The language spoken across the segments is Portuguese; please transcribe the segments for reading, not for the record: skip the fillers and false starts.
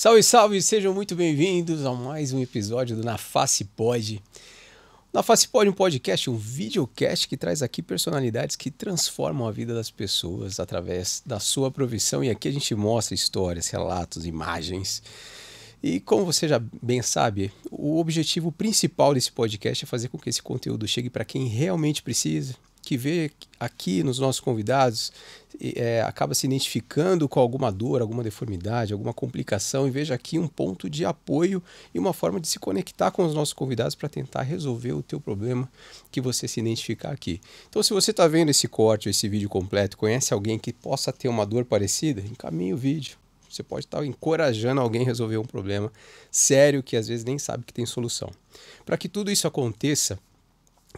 Salve, salve! Sejam muito bem-vindos a mais um episódio do Na Face Pod. Na Face Pod é um podcast, um videocast que traz aqui personalidades que transformam a vida das pessoas através da sua profissão. E aqui a gente mostra histórias, relatos, imagens. E como você já bem sabe, o objetivo principal desse podcast é fazer com que esse conteúdo chegue para quem realmente precisa, que vê aqui nos nossos convidados, acaba se identificando com alguma dor, alguma deformidade, alguma complicação, e veja aqui um ponto de apoio e uma forma de se conectar com os nossos convidados para tentar resolver o teu problema que você se identificar aqui. Então, se você está vendo esse corte, esse vídeo completo, conhece alguém que possa ter uma dor parecida, encaminhe o vídeo. Você pode estar encorajando alguém a resolver um problema sério que às vezes nem sabe que tem solução. Para que tudo isso aconteça,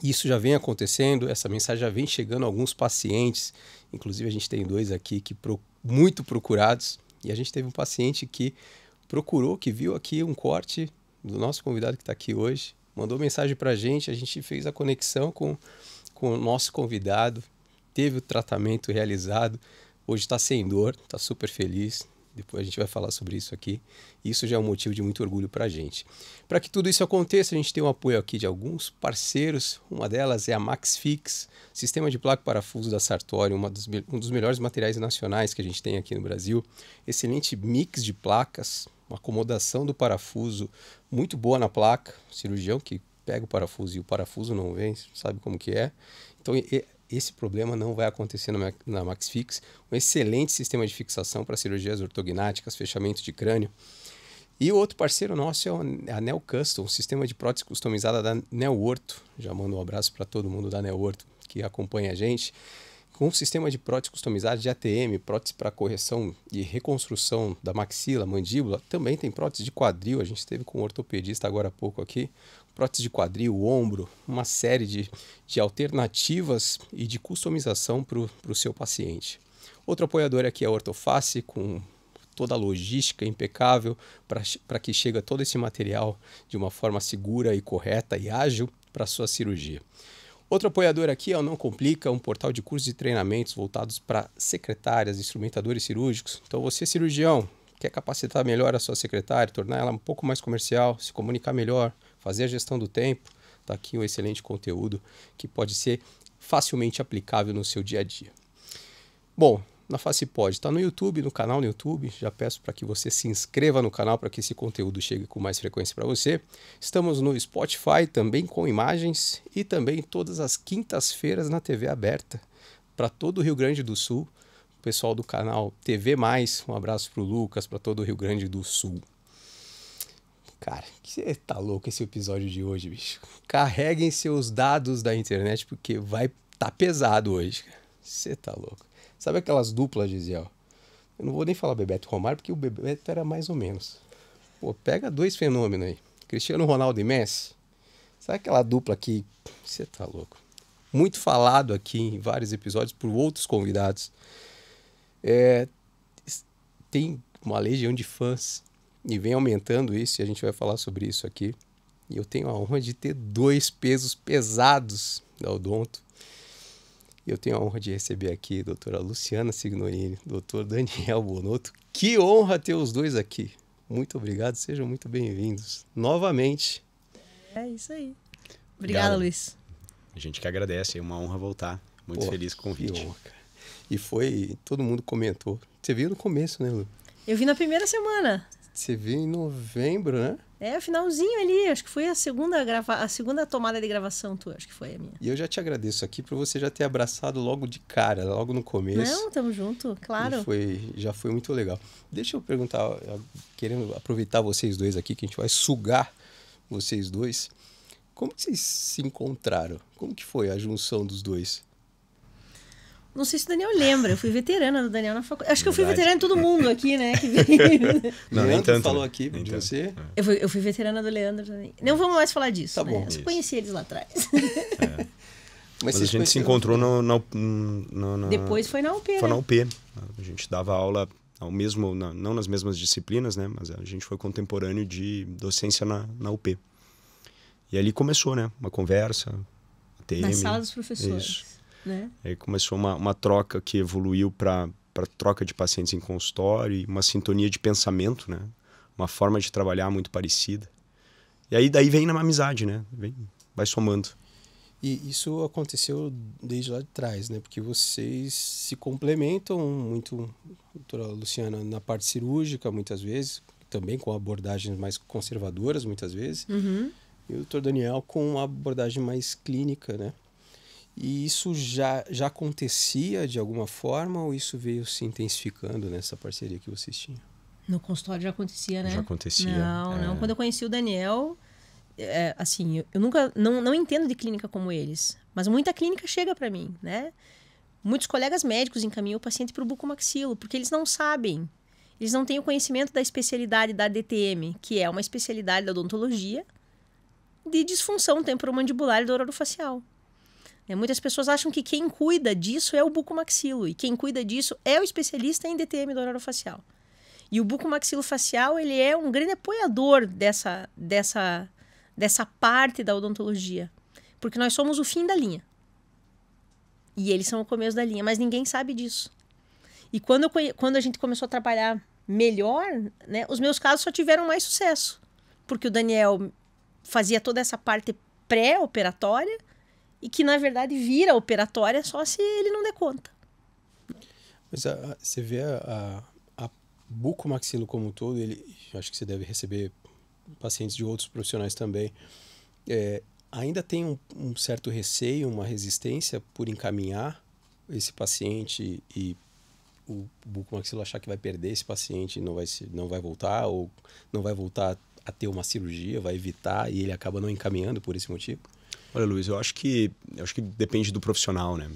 isso já vem acontecendo, essa mensagem já vem chegando a alguns pacientes, inclusive a gente tem dois aqui muito procurados, e a gente teve um paciente que procurou, que viu aqui um corte do nosso convidado que está aqui hoje, mandou mensagem para a gente fez a conexão com o nosso convidado, teve o tratamento realizado, hoje está sem dor, está super feliz. Depois a gente vai falar sobre isso aqui. Isso já é um motivo de muito orgulho para a gente. Para que tudo isso aconteça, a gente tem o apoio aqui de alguns parceiros. Uma delas é a MaxFix, sistema de placa e parafuso da Sartori, um dos melhores materiais nacionais que a gente tem aqui no Brasil. Excelente mix de placas, uma acomodação do parafuso muito boa na placa. O cirurgião que pega o parafuso e o parafuso não vem, sabe como que é. Então, esse problema não vai acontecer na MaxFix. Um excelente sistema de fixação para cirurgias ortognáticas, fechamento de crânio. E o outro parceiro nosso é a Neo Custom, um sistema de prótese customizada da Neo Orto. Já mando um abraço para todo mundo da Neo Orto que acompanha a gente. Com um sistema de prótese customizada de ATM, prótese para correção e reconstrução da maxila, mandíbula. Também tem prótese de quadril, a gente esteve com um ortopedista agora há pouco aqui. Prótese de quadril, ombro, uma série de alternativas e de customização para o seu paciente. Outro apoiador aqui é a Ortoface, com toda a logística impecável para que chegue todo esse material de uma forma segura e correta e ágil para a sua cirurgia. Outro apoiador aqui é o Não Complica, um portal de cursos e treinamentos voltados para secretárias, instrumentadores cirúrgicos. Então você, cirurgião, quer capacitar melhor a sua secretária, tornar ela um pouco mais comercial, se comunicar melhor, fazer a gestão do tempo, está aqui um excelente conteúdo que pode ser facilmente aplicável no seu dia a dia. Bom, na Face Pod está no YouTube, no canal no YouTube. Já peço para que você se inscreva no canal para que esse conteúdo chegue com mais frequência para você. Estamos no Spotify também com imagens e também todas as quintas-feiras na TV aberta para todo o Rio Grande do Sul. O pessoal do canal TV+, um abraço para o Lucas, para todo o Rio Grande do Sul. Cara, que tá louco esse episódio de hoje, bicho. Carreguem seus dados da internet porque vai tá pesado hoje. Você tá louco. Sabe aquelas duplas, Gisele? Eu não vou nem falar Bebeto e Romário porque o Bebeto era mais ou menos. Pô, pega dois fenômenos aí. Cristiano Ronaldo e Messi. Sabe aquela dupla que... Você tá louco. Muito falado aqui em vários episódios por outros convidados. Tem uma legião de fãs e vem aumentando isso e a gente vai falar sobre isso aqui. E eu tenho a honra de ter dois pesos pesados da Odonto. Eu tenho a honra de receber aqui a doutora Luciana Signorini, doutor Daniel Bonotto. Que honra ter os dois aqui. Muito obrigado, sejam muito bem-vindos novamente. É isso aí. Obrigada, Luiz. A gente que agradece, é uma honra voltar. Muito feliz com o convite. Que honra, cara. E foi, todo mundo comentou. Você viu no começo, né, Lu? Eu vi na primeira semana. Você viu em novembro, né? Finalzinho ali, acho que foi a segunda tomada de gravação tua, acho que foi a minha. E eu já te agradeço aqui por você já ter abraçado logo de cara, logo no começo. Não, tamo junto, claro. Já foi muito legal. Deixa eu perguntar, querendo aproveitar vocês dois aqui, que a gente vai sugar vocês dois. Como que vocês se encontraram? Como que foi a junção dos dois? Não sei se o Daniel lembra, eu fui veterana do Daniel na faculdade. Acho que eu fui veterana de todo mundo aqui, né? Que veio. Não, nem tanto. Falou aqui de você? Eu fui veterana do Leandro também. Não vamos mais falar disso, tá né? bom. Eu só conheci eles lá atrás. Mas a gente se encontrou Depois foi na UP, Foi né? na UP. A gente dava aula não nas mesmas disciplinas, né? Mas a gente foi contemporâneo de docência na UP. E ali começou, né? Uma conversa, ATM. Na sala dos professores. Isso. Né? Aí começou uma troca que evoluiu para troca de pacientes em consultório e uma sintonia de pensamento, né? uma forma de trabalhar muito parecida. E aí daí vem na amizade, né? Vai somando. E isso aconteceu desde lá de trás, né? Porque vocês se complementam muito, doutora Luciana, na parte cirúrgica, muitas vezes, também com abordagens mais conservadoras, muitas vezes, e o doutor Daniel com uma abordagem mais clínica, né? E isso já acontecia de alguma forma ou isso veio se intensificando nessa parceria que vocês tinham? No consultório já acontecia, né? Já acontecia. Não. Quando eu conheci o Daniel, assim, eu nunca, não entendo de clínica como eles, mas muita clínica chega para mim, né? Muitos colegas médicos encaminham o paciente para o bucomaxilo, porque eles não sabem, eles não têm o conhecimento da especialidade da DTM, que é uma especialidade da odontologia de disfunção temporomandibular e da orofacial. Muitas pessoas acham que quem cuida disso é o bucomaxilo, e quem cuida disso é o especialista em DTM da orofacial. E o bucomaxilofacial, ele é um grande apoiador dessa parte da odontologia, porque nós somos o fim da linha. E eles são o começo da linha, mas ninguém sabe disso. E quando a gente começou a trabalhar melhor, né, os meus casos só tiveram mais sucesso, porque o Daniel fazia toda essa parte pré-operatória e que, na verdade, vira operatória só se ele não der conta. Mas você vê a bucomaxilo como um todo, acho que você deve receber pacientes de outros profissionais também, ainda tem um certo receio, uma resistência por encaminhar esse paciente e o bucomaxilo achar que vai perder esse paciente e não vai voltar, ou não vai voltar a ter uma cirurgia, vai evitar e ele acaba não encaminhando por esse motivo? Olha, Luiz, eu acho que depende do profissional, né?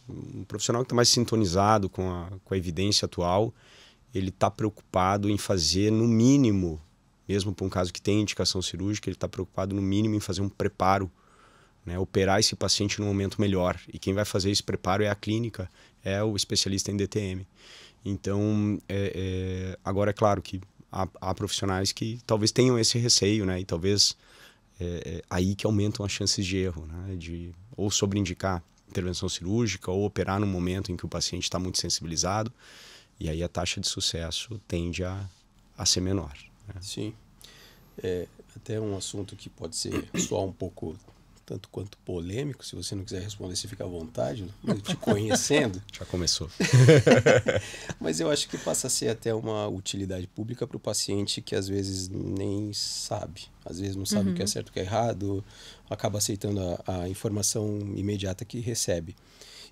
Um profissional que está mais sintonizado com a evidência atual, ele está preocupado em fazer, no mínimo, mesmo para um caso que tem indicação cirúrgica, ele está preocupado, no mínimo, em fazer um preparo, né? Operar esse paciente num momento melhor. E quem vai fazer esse preparo é a clínica, é o especialista em DTM. Então, agora é claro que há profissionais que talvez tenham esse receio, né? E talvez aí que aumentam as chances de erro, né? De ou sobreindicar intervenção cirúrgica ou operar num momento em que o paciente está muito sensibilizado, e aí a taxa de sucesso tende a ser menor, né? Sim. Até um assunto que pode soar um pouco tanto quanto polêmico, se você não quiser responder, você fica à vontade, né? Te conhecendo. Já começou. Mas eu acho que passa a ser até uma utilidade pública para o paciente que às vezes nem sabe. Às vezes não sabe o que é certo, o que é errado, acaba aceitando a informação imediata que recebe.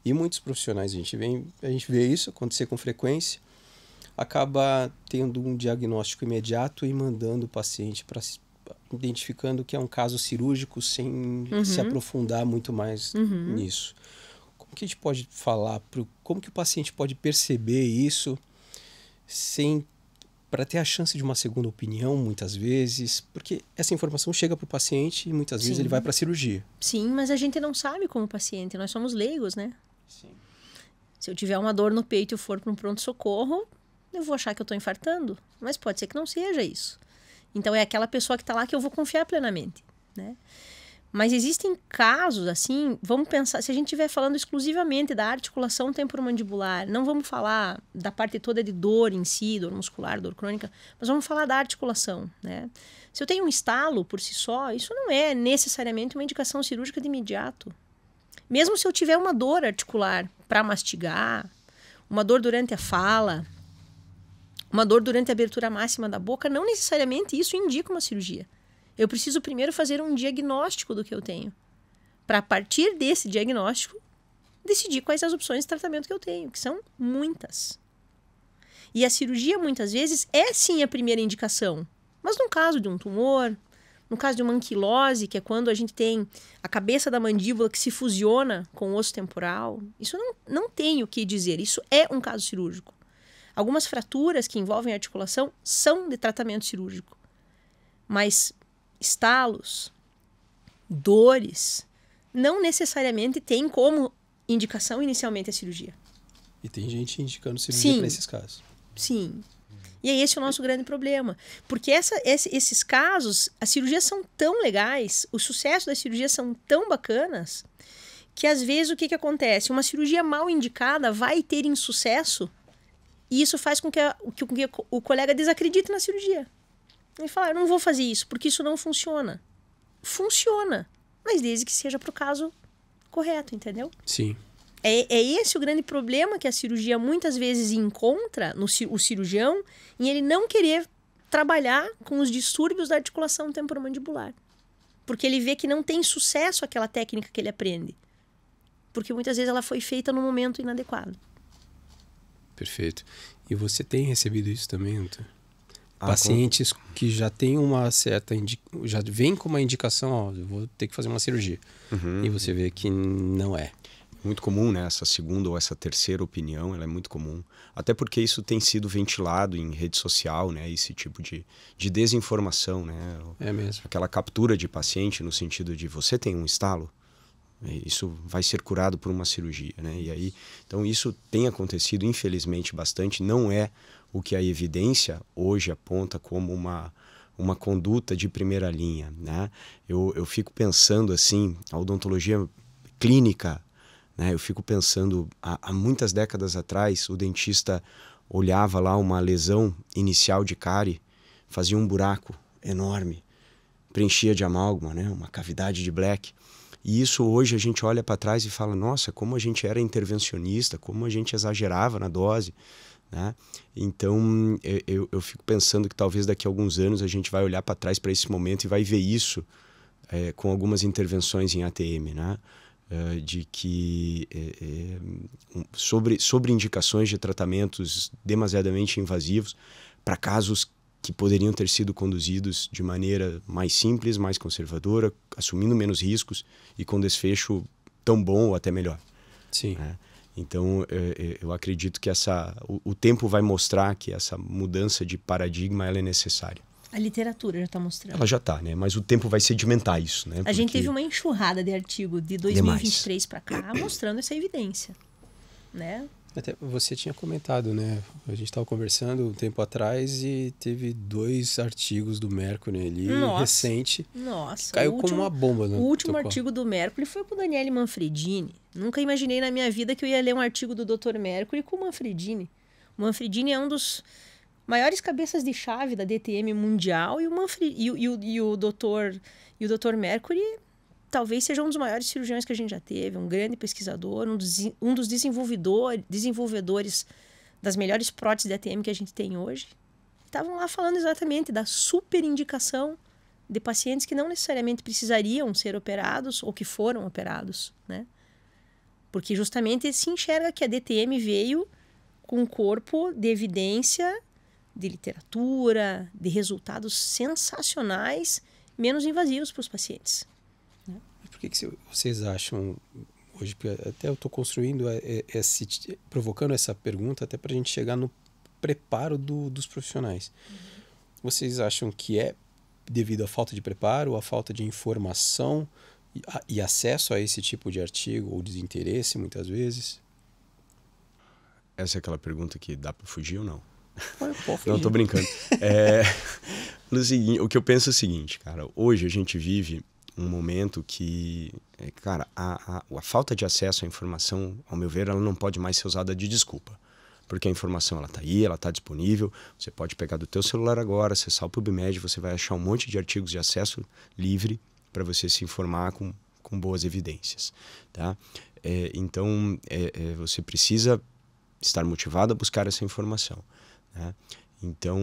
E muitos profissionais, a gente vê isso acontecer com frequência, acaba tendo um diagnóstico imediato e mandando o paciente para identificando que é um caso cirúrgico sem se aprofundar muito mais nisso. Como que a gente pode falar, como que o paciente pode perceber isso para ter a chance de uma segunda opinião, muitas vezes, porque essa informação chega para o paciente e muitas vezes ele vai para a cirurgia. Sim, mas a gente não sabe como paciente, nós somos leigos, né? Sim. Se eu tiver uma dor no peito e eu for para um pronto-socorro, eu vou achar que eu estou infartando, mas pode ser que não seja isso. Então, é aquela pessoa que está lá que eu vou confiar plenamente, né? Mas existem casos, assim, vamos pensar, se a gente estiver falando exclusivamente da articulação temporomandibular, não vamos falar da parte toda de dor em si, dor muscular, dor crônica, mas vamos falar da articulação, né? Se eu tenho um estalo por si só, isso não é necessariamente uma indicação cirúrgica de imediato. Mesmo se eu tiver uma dor articular para mastigar, uma dor durante a fala, uma dor durante a abertura máxima da boca, não necessariamente isso indica uma cirurgia. Eu preciso primeiro fazer um diagnóstico do que eu tenho, para a partir desse diagnóstico, decidir quais as opções de tratamento que eu tenho, que são muitas. E a cirurgia, muitas vezes, é sim a primeira indicação, mas no caso de um tumor, no caso de uma anquilose, que é quando a gente tem a cabeça da mandíbula que se fusiona com o osso temporal, isso não tem o que dizer, isso é um caso cirúrgico. Algumas fraturas que envolvem articulação são de tratamento cirúrgico. Mas estalos, dores, não necessariamente tem como indicação inicialmente a cirurgia. E tem gente indicando cirurgia para esses casos. Sim. E é esse o nosso grande problema. Porque esses casos, as cirurgias são tão legais, o sucesso das cirurgias são tão bacanas, que às vezes o que acontece? Uma cirurgia mal indicada vai ter insucesso. E isso faz com que o colega desacredite na cirurgia. E falar, eu não vou fazer isso, porque isso não funciona. Funciona, mas desde que seja para o caso correto, entendeu? Sim. É esse o grande problema que a cirurgia muitas vezes encontra no o cirurgião, em ele não querer trabalhar com os distúrbios da articulação temporomandibular. Porque ele vê que não tem sucesso aquela técnica que ele aprende. Porque muitas vezes ela foi feita no momento inadequado. Perfeito. E você tem recebido isso também, Antônio? Pacientes que já têm uma certa... já vem com uma indicação, ó, eu vou ter que fazer uma cirurgia. E você vê que não é. Muito comum, né? Essa segunda ou essa terceira opinião, ela é muito comum. Até porque isso tem sido ventilado em rede social, né? Esse tipo de desinformação, né? É mesmo. Aquela captura de paciente no sentido de você tem um estalo, isso vai ser curado por uma cirurgia, né? E aí, então isso tem acontecido, infelizmente, bastante. Não é o que a evidência hoje aponta como uma conduta de primeira linha, né? Eu fico pensando assim, a odontologia clínica, né? Eu fico pensando, há muitas décadas atrás, o dentista olhava lá uma lesão inicial de cárie, fazia um buraco enorme, preenchia de amálgama, né? Uma cavidade de Black. E isso hoje a gente olha para trás e fala, nossa, como a gente era intervencionista, como a gente exagerava na dose, né? Então eu fico pensando que talvez daqui a alguns anos a gente vai olhar para trás para esse momento e vai ver isso com algumas intervenções em ATM, né? De que sobre indicações de tratamentos demasiadamente invasivos para casos que poderiam ter sido conduzidos de maneira mais simples, mais conservadora, assumindo menos riscos e com desfecho tão bom ou até melhor. Sim. Né? Então, eu acredito que o tempo vai mostrar que essa mudança de paradigma ela é necessária. A literatura já está mostrando. Ela já está, né? Mas o tempo vai sedimentar isso, né? A gente teve uma enxurrada de artigo de 2023 para cá mostrando essa evidência, né? Até você tinha comentado, né? A gente estava conversando um tempo atrás e teve 2 artigos do Mercury ali, recente. Nossa. Caiu como uma bomba. O último artigo do Mercury foi com o Daniele Manfredini. Nunca imaginei na minha vida que eu ia ler um artigo do Dr. Mercury com o Manfredini. O Manfredini é um dos maiores cabeças de chave da DTM mundial e o Dr. Mercury talvez seja um dos maiores cirurgiões que a gente já teve, um grande pesquisador, um dos desenvolvedores das melhores próteses de ATM que a gente tem hoje. Estavam lá falando exatamente da super indicação de pacientes que não necessariamente precisariam ser operados ou que foram operados, né? Porque justamente se enxerga que a DTM veio com um corpo de evidência, de literatura, de resultados sensacionais, menos invasivos para os pacientes. Por que vocês acham hoje, até eu estou construindo, provocando essa pergunta até para a gente chegar no preparo dos profissionais. Vocês acham que é devido à falta de preparo, à falta de informação e acesso a esse tipo de artigo ou desinteresse muitas vezes? Essa é aquela pergunta que dá para fugir ou não? Não, estou brincando. O que eu penso é o seguinte, cara. Hoje a gente vive um momento que, cara, a falta de acesso à informação, ao meu ver, ela não pode mais ser usada de desculpa. Porque a informação, ela tá aí, ela tá disponível, você pode pegar do teu celular agora, acessar o PubMed, você vai achar um monte de artigos de acesso livre para você se informar com boas evidências, tá? Então, você precisa estar motivado a buscar essa informação, né? Então,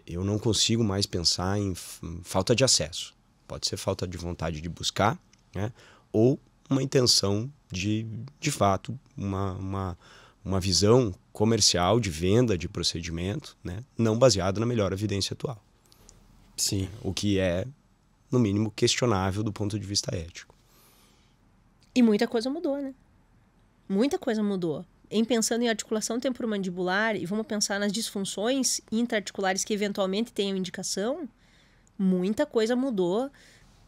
eu não consigo mais pensar em falta de acesso. Pode ser falta de vontade de buscar, né? Ou uma intenção de fato, uma visão comercial de venda de procedimento, né? Não baseado na melhor evidência atual. Sim. O que é, no mínimo, questionável do ponto de vista ético. E muita coisa mudou, né? Muita coisa mudou. Pensando em articulação temporomandibular, e vamos pensar nas disfunções intraarticulares que eventualmente tenham indicação, muita coisa mudou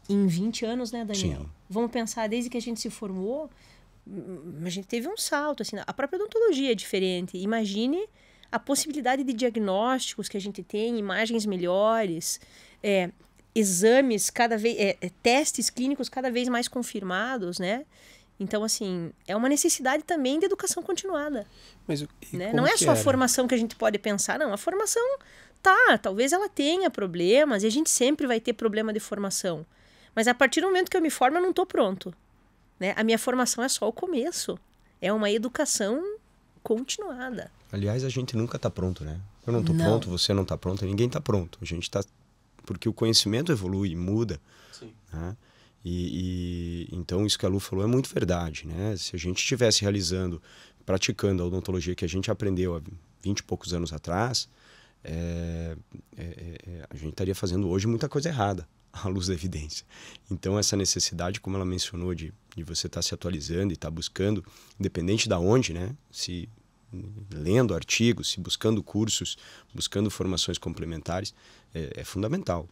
em 20 anos, né, Daniel? Sim. Vamos pensar, desde que a gente se formou, a gente teve um salto, assim, a própria odontologia é diferente. Imagine a possibilidade de diagnósticos que a gente tem, imagens melhores, exames testes clínicos cada vez mais confirmados, né? Então, assim, é uma necessidade também de educação continuada. Mas né? Não é só a formação que a gente pode pensar, não. A formação Talvez ela tenha problemas, e a gente sempre vai ter problema de formação. Mas a partir do momento que eu me formo, eu não estou pronto. Né? A minha formação é só o começo. É uma educação continuada. Aliás, a gente nunca está pronto, né? Eu não estou pronto, você não está pronto, ninguém está pronto. A gente está... Porque o conhecimento evolui, muda. Sim. Né? Então, isso que a Lu falou é muito verdade, né? Se a gente estivesse praticando a odontologia que a gente aprendeu há 20 e poucos anos atrás, a gente estaria fazendo hoje muita coisa errada, à luz da evidência. Então, essa necessidade, como ela mencionou, de você estar se atualizando e estar buscando, independente de onde, né? Se lendo artigos, se buscando cursos, buscando formações complementares, é fundamental.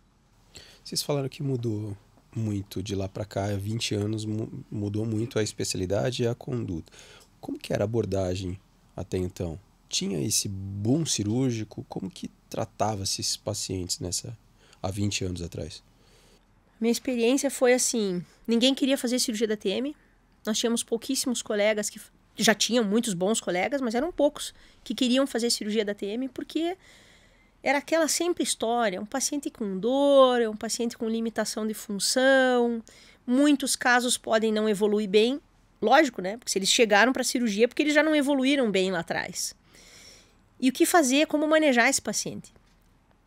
Vocês falaram que mudou muito de lá para cá, há 20 anos mudou muito a especialidade e a conduta. Como que era a abordagem até então? Tinha esse boom cirúrgico? Como que tratava-se esses pacientes há 20 anos atrás? Minha experiência foi assim, ninguém queria fazer cirurgia da TM, nós tínhamos pouquíssimos colegas que já tinham muitos bons colegas, mas eram poucos que queriam fazer cirurgia da TM porque era aquela sempre história, um paciente com dor, um paciente com limitação de função, muitos casos podem não evoluir bem, lógico, né? Porque se eles chegaram para a cirurgia, porque eles já não evoluíram bem lá atrás. E o que fazer, como manejar esse paciente?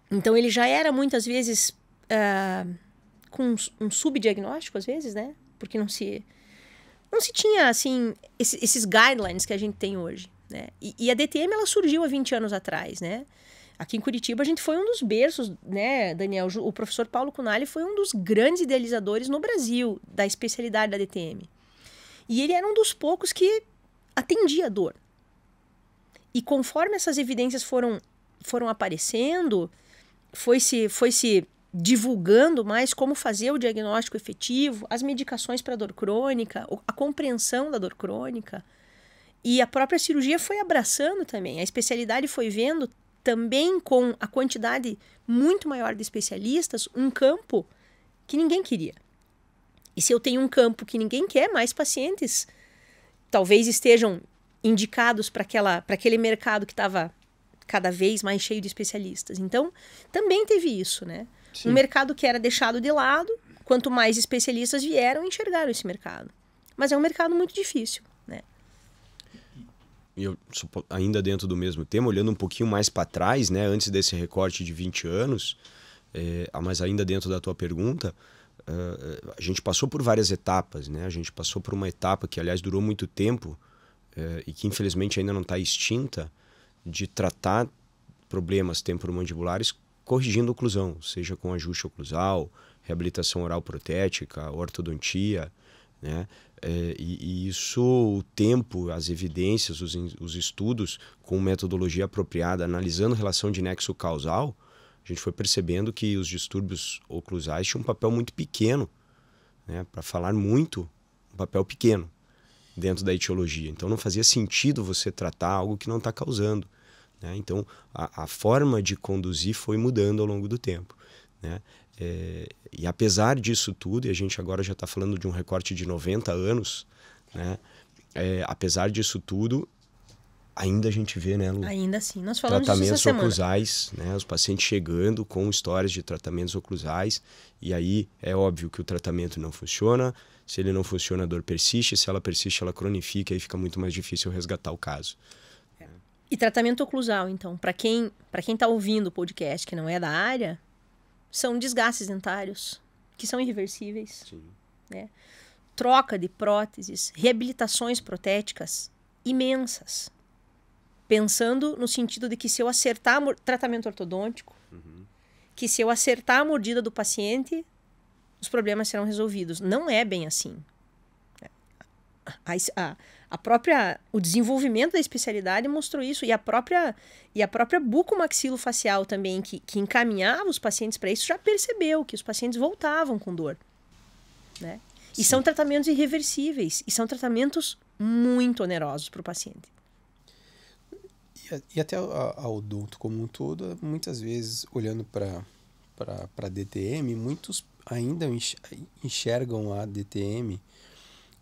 Então ele já era muitas vezes com um subdiagnóstico, às vezes, né? Porque não se tinha, assim, esses guidelines que a gente tem hoje, né? E a DTM, ela surgiu há 20 anos atrás, né? Aqui em Curitiba, a gente foi um dos berços, né, Daniel? O professor Paulo Cunali foi um dos grandes idealizadores no Brasil da especialidade da DTM. E ele era um dos poucos que atendia a dor. E conforme essas evidências foram aparecendo, foi se divulgando mais como fazer o diagnóstico efetivo, as medicações para dor crônica, a compreensão da dor crônica. E a própria cirurgia foi abraçando também. A especialidade foi vendo também, com a quantidade muito maior de especialistas, um campo que ninguém queria. E se eu tenho um campo que ninguém quer, mais pacientes talvez estejam indicados para aquele mercado que estava cada vez mais cheio de especialistas. Então, também teve isso, né? Sim. Um mercado que era deixado de lado, quanto mais especialistas vieram, enxergaram esse mercado. Mas é um mercado muito difícil, né? E eu, ainda dentro do mesmo tema, olhando um pouquinho mais para trás, né, antes desse recorte de 20 anos, mas ainda dentro da tua pergunta, a gente passou por várias etapas, né? A gente passou por uma etapa que, aliás, durou muito tempo e que, infelizmente, ainda não está extinta, de tratar problemas temporomandibulares corrigindo oclusão, seja com ajuste oclusal, reabilitação oral protética, ortodontia, né? E isso, o tempo, as evidências, os estudos com metodologia apropriada, analisando relação de nexo causal, a gente foi percebendo que os distúrbios oclusais tinham um papel muito pequeno, né? Para falar muito, um papel pequeno dentro da etiologia. Então não fazia sentido você tratar algo que não está causando, né? Então a forma de conduzir foi mudando ao longo do tempo, né? E apesar disso tudo, e a gente agora já está falando de um recorte de 90 anos, né? Apesar disso tudo, ainda a gente vê, né, Lu? Ainda assim, nós falamos disso tratamentos essa semana. oclusais, né? Os pacientes chegando com histórias de tratamentos oclusais, e aí é óbvio que o tratamento não funciona. Se ele não funciona, a dor persiste. Se ela persiste, ela cronifica e fica muito mais difícil resgatar o caso. E tratamento oclusal, então, para quem está ouvindo o podcast que não é da área, são desgastes dentários que são irreversíveis. Sim. Né? Troca de próteses, reabilitações protéticas imensas. Pensando no sentido de que se eu acertar tratamento ortodôntico, que se eu acertar a mordida do paciente, os problemas serão resolvidos. Não é bem assim. O desenvolvimento da especialidade mostrou isso, e a própria bucomaxilofacial também, que encaminhava os pacientes para isso, já percebeu que os pacientes voltavam com dor, né? E são tratamentos irreversíveis, e são tratamentos muito onerosos para o paciente. E até a odonto como um todo, muitas vezes, olhando para a DTM, muitos ainda enxergam a DTM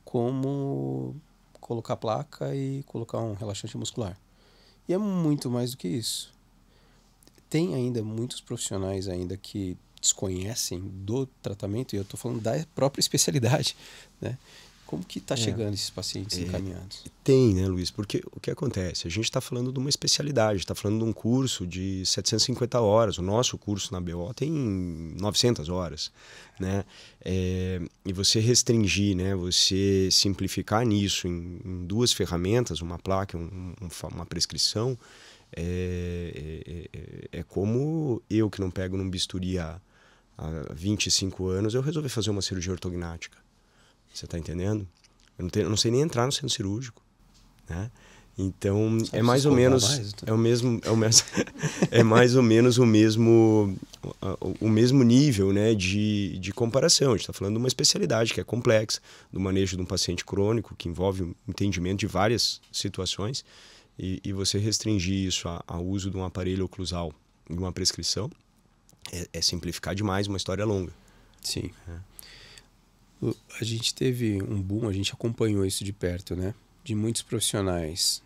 como colocar placa e colocar um relaxante muscular. E é muito mais do que isso. tem ainda muitos profissionais ainda que desconhecem do tratamento, e eu estou falando da própria especialidade, né? Como que está chegando esses pacientes encaminhados? Tem, né, Luiz? Porque o que acontece? A gente está falando de uma especialidade, está falando de um curso de 750 horas. O nosso curso na BO tem 900 horas, né? E você restringir, né? Você simplificar nisso em duas ferramentas, uma placa, uma prescrição, é como eu que não pego num bisturi há 25 anos, eu resolvi fazer uma cirurgia ortognática. Você está entendendo? Eu não sei nem entrar no centro cirúrgico, né? Então é mais ou menos é mais ou menos o mesmo nível, né, de comparação. A gente está falando de uma especialidade que é complexa, do manejo de um paciente crônico que envolve o entendimento de várias situações, e você restringir isso ao uso de um aparelho oclusal e uma prescrição é simplificar demais uma história longa. Sim. A gente teve um boom, a gente acompanhou isso de perto, né? De muitos profissionais.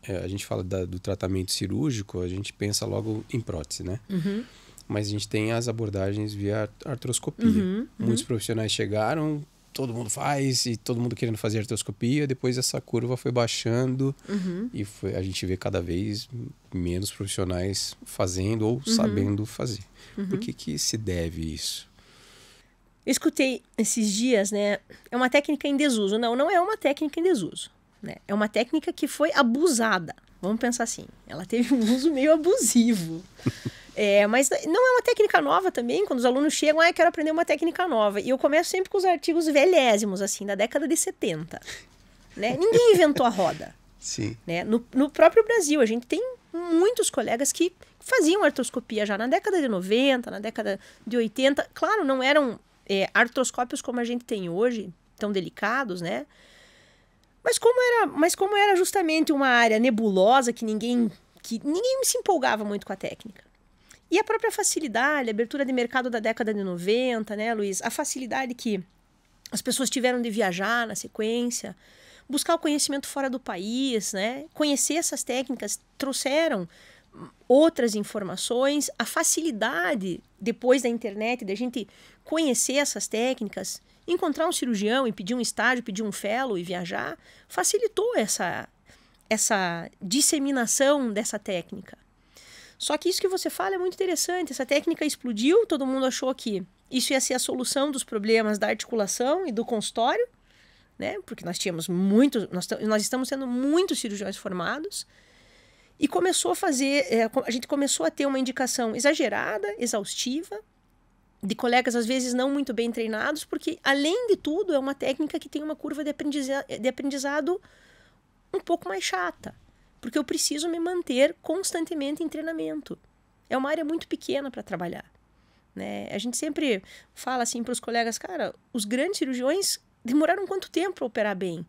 A gente fala do tratamento cirúrgico, a gente pensa logo em prótese, né? Uhum. Mas a gente tem as abordagens via artroscopia. Muitos profissionais chegaram, todo mundo faz, e todo mundo querendo fazer artroscopia. Depois essa curva foi baixando e a gente vê cada vez menos profissionais fazendo ou sabendo fazer. Por que se deve isso? Eu escutei esses dias, né? É uma técnica em desuso. Não é uma técnica em desuso, né? É uma técnica que foi abusada. Vamos pensar assim. Ela teve um uso meio abusivo. Mas não é uma técnica nova também. Quando os alunos chegam, eu quero aprender uma técnica nova. E eu começo sempre com os artigos velhésimos, assim, da década de 70. Né? Ninguém inventou a roda. Sim. Né? No próprio Brasil, a gente tem muitos colegas que faziam artroscopia já na década de 90, na década de 80. Claro, não eram artroscópios como a gente tem hoje, tão delicados, né? Mas como era justamente uma área nebulosa que ninguém se empolgava muito com a técnica. E a própria facilidade, a abertura de mercado da década de 90, né, Luiz? A facilidade que as pessoas tiveram de viajar na sequência, buscar o conhecimento fora do país, né? Conhecer essas técnicas, trouxeram outras informações, a facilidade depois da internet de a gente conhecer essas técnicas, encontrar um cirurgião e pedir um estágio, pedir um fellow e viajar, facilitou essa disseminação dessa técnica. Só que isso que você fala é muito interessante. Essa técnica explodiu, todo mundo achou que isso ia ser a solução dos problemas da articulação e do consultório, né? Porque nós estamos tendo muitos cirurgiões formados. E começou a gente começou a ter uma indicação exagerada, exaustiva, de colegas às vezes não muito bem treinados, porque, além de tudo, é uma técnica que tem uma curva de aprendizado um pouco mais chata, porque eu preciso me manter constantemente em treinamento. É uma área muito pequena para trabalhar, né? A gente sempre fala assim para os colegas, cara, os grandes cirurgiões demoraram quanto tempo para operar bem?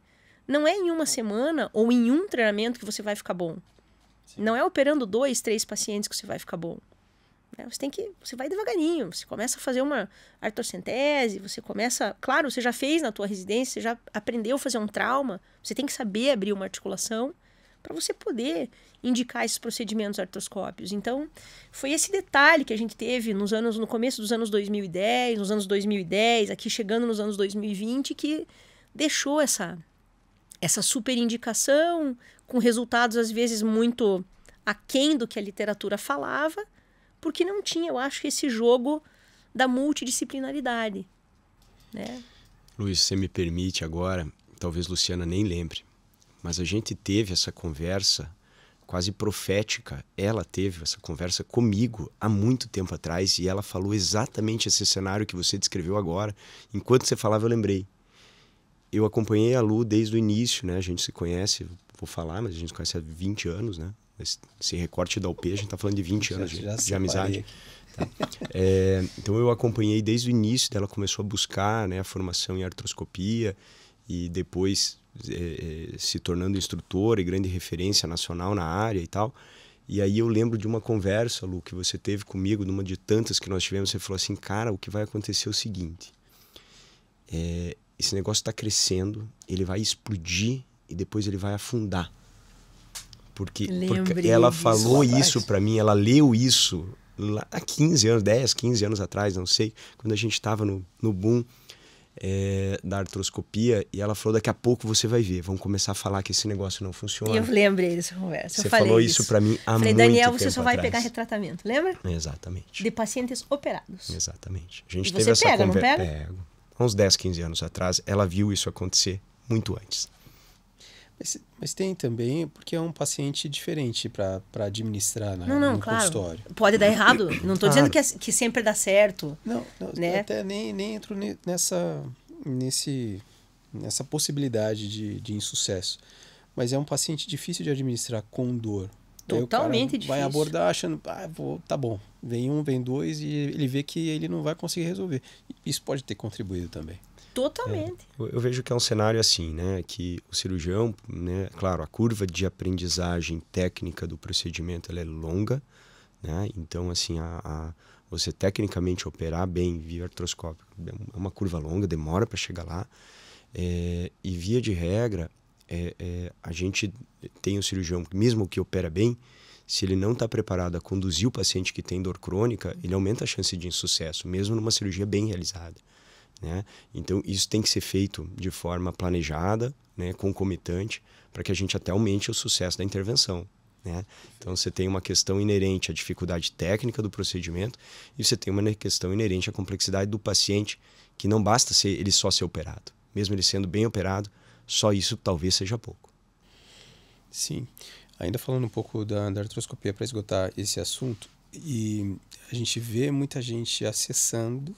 Não é em uma semana ou em um treinamento que você vai ficar bom. Não é operando 2, 3 pacientes que você vai ficar bom. Você vai devagarinho, você começa a fazer uma artrocentese, claro, você já fez na tua residência, você já aprendeu a fazer um trauma, você tem que saber abrir uma articulação para você poder indicar esses procedimentos artroscópios. Então, foi esse detalhe que a gente teve no começo dos anos 2010, nos anos 2010, aqui chegando nos anos 2020, que deixou essa super indicação, com resultados às vezes muito aquém do que a literatura falava, porque não tinha, eu acho, esse jogo da multidisciplinaridade, né? Luiz, você me permite agora, talvez Luciana nem lembre, mas a gente teve essa conversa quase profética. Ela teve essa conversa comigo há muito tempo atrás e ela falou exatamente esse cenário que você descreveu agora. Enquanto você falava, eu lembrei. Eu acompanhei a Lu desde o início, né? A gente se conhece, vou falar, mas a gente se conhece há 20 anos, né? Esse recorte da UP, a gente está falando de 20 anos de amizade. Tá? Então eu acompanhei desde o início, ela começou a buscar, né, a formação em artroscopia e depois se tornando instrutora e grande referência nacional na área e tal. E aí eu lembro de uma conversa, Lu, que você teve comigo, numa de tantas que nós tivemos, você falou assim, cara, o que vai acontecer é o seguinte, esse negócio está crescendo, ele vai explodir e depois ele vai afundar. Porque Lembrei ela disso falou lá atrás. isso para mim, ela leu isso lá há 15 anos, 10, 15 anos atrás, não sei, quando a gente estava no boom da artroscopia, e ela falou, daqui a pouco você vai ver, vamos começar a falar que esse negócio não funciona. E eu lembrei dessa conversa. Você Eu falei falou isso para mim há Falei, muito Daniel, tempo você só vai atrás. pegar retratamento, lembra? Exatamente. De pacientes operados. Exatamente. A gente E teve você essa pega, não conversa. pega? Pego. Há uns 10, 15 anos atrás, ela viu isso acontecer muito antes. Mas tem também, porque é um paciente diferente para administrar Não, no claro. consultório. Pode dar errado. Não estou dizendo que sempre dá certo. Não, Né? até nem entro nessa possibilidade de insucesso. Mas é um paciente difícil de administrar com dor. Aí o cara Totalmente vai difícil. abordar achando, tá bom, vem um, vem dois, e ele vê que ele não vai conseguir resolver. Isso pode ter contribuído também. Totalmente. Eu vejo que é um cenário assim, né? Que o cirurgião, né? Claro, a curva de aprendizagem técnica do procedimento ela é longa, né? Então, assim, você tecnicamente operar bem via artroscópico é uma curva longa, demora para chegar lá. E via de regra, a gente tem o cirurgião, mesmo que opera bem, se ele não está preparado a conduzir o paciente que tem dor crônica, ele aumenta a chance de insucesso, mesmo numa cirurgia bem realizada. Né? Então, isso tem que ser feito de forma planejada, né, concomitante, para que a gente até aumente o sucesso da intervenção. Né? Então, você tem uma questão inerente à dificuldade técnica do procedimento e você tem uma questão inerente à complexidade do paciente, que não basta ele só ser operado. Mesmo ele sendo bem operado, só isso talvez seja pouco. Sim. Ainda falando um pouco da artroscopia para esgotar esse assunto, e a gente vê muita gente acessando,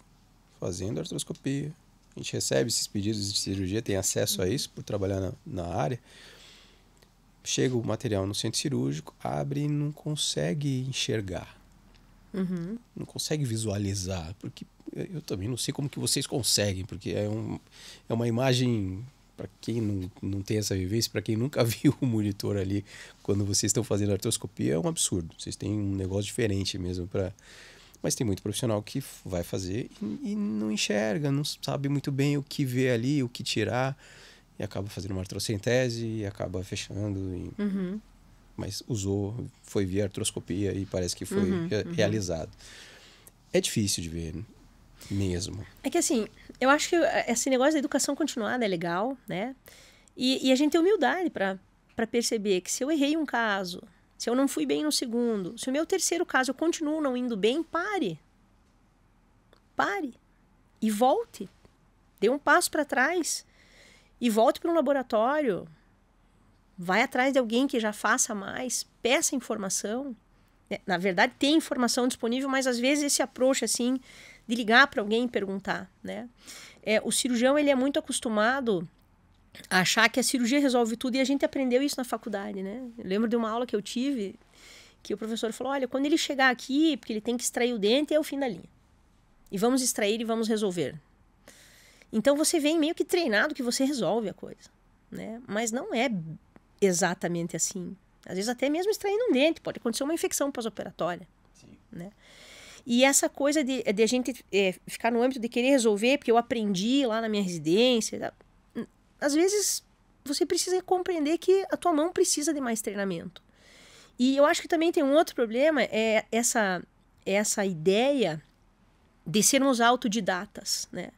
fazendo artroscopia. A gente recebe esses pedidos de cirurgia, tem acesso a isso por trabalhar na área. Chega o material no centro cirúrgico, abre e não consegue enxergar. Não consegue visualizar. Porque eu também não sei como que vocês conseguem, porque é uma imagem, para quem não tem essa vivência, para quem nunca viu o monitor ali quando vocês estão fazendo artroscopia, é um absurdo. Vocês têm um negócio diferente mesmo para... Mas tem muito profissional que vai fazer e não enxerga, não sabe muito bem o que ver ali, o que tirar, e acaba fazendo uma artrocentese e acaba fechando. Mas foi via artroscopia e parece que foi realizado. É difícil de ver mesmo. É que assim, eu acho que esse negócio da educação continuada é legal, né? E a gente tem humildade para perceber que se eu errei um caso, se eu não fui bem no segundo, se o meu terceiro caso eu continuo não indo bem, pare. Pare. E volte. Dê um passo para trás. E volte para um laboratório. Vai atrás de alguém que já faça mais. Peça informação. Na verdade, tem informação disponível, mas às vezes esse approach, assim, de ligar para alguém e perguntar, né? O cirurgião, ele é muito acostumado a achar que a cirurgia resolve tudo, e a gente aprendeu isso na faculdade, né? Eu lembro de uma aula que eu tive, que o professor falou, olha, quando ele chegar aqui, porque ele tem que extrair o dente, é o fim da linha. E vamos extrair e vamos resolver. Então, você vem meio que treinado que você resolve a coisa, né? Mas não é exatamente assim. Às vezes, até mesmo extraindo um dente, pode acontecer uma infecção pós-operatória, né? E essa coisa de a gente ficar no âmbito de querer resolver, porque eu aprendi lá na minha residência... Às vezes, você precisa compreender que a tua mão precisa de mais treinamento. E eu acho que também tem um outro problema, é essa ideia de sermos autodidatas, né?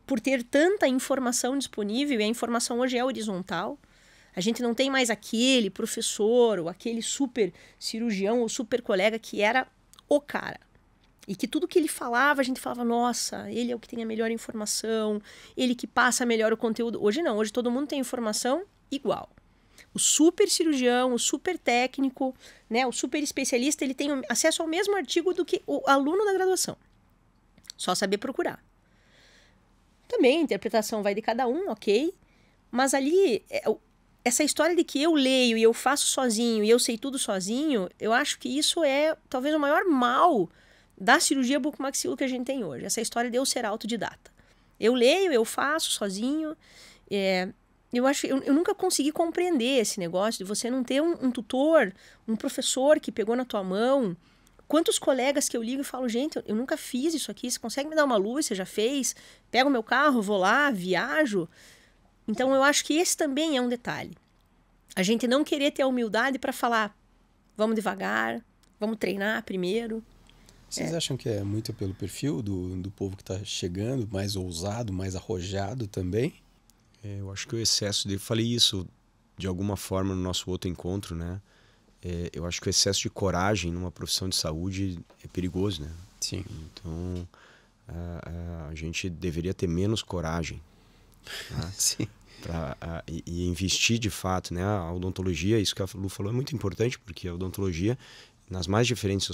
Por ter tanta informação disponível, e a informação hoje é horizontal, a gente não tem mais aquele professor, ou aquele super cirurgião, ou super colega que era o cara. E que tudo que ele falava, a gente falava, nossa, ele é o que tem a melhor informação, ele que passa melhor o conteúdo. Hoje não, hoje todo mundo tem informação igual. O super cirurgião, o super técnico, né, o super especialista, ele tem acesso ao mesmo artigo do que o aluno da graduação. Só saber procurar. Também a interpretação vai de cada um, ok? Mas ali, essa história de que eu leio e eu faço sozinho e eu sei tudo sozinho, eu acho que isso é talvez o maior mal da cirurgia bucomaxilo que a gente tem hoje. Essa história de eu ser autodidata. Eu leio, eu faço sozinho. Eu nunca consegui compreender esse negócio de você não ter um tutor, um professor que pegou na tua mão. Quantos colegas que eu ligo e falo, gente, eu nunca fiz isso aqui, você consegue me dar uma luz, você já fez? Pego o meu carro, vou lá, viajo. Então, eu acho que esse também é um detalhe. A gente não querer ter a humildade para falar, vamos devagar, vamos treinar primeiro. Vocês acham que é muito pelo perfil do povo que está chegando, mais ousado, mais arrojado também? Eu acho que o excesso de... Falei isso de alguma forma no nosso outro encontro, né? Eu acho que o excesso de coragem numa profissão de saúde é perigoso, né? Sim. Então, a gente deveria ter menos coragem, né? Sim. E investir de fato, né? A odontologia, isso que a Lu falou, é muito importante, porque a odontologia, nas mais diferentes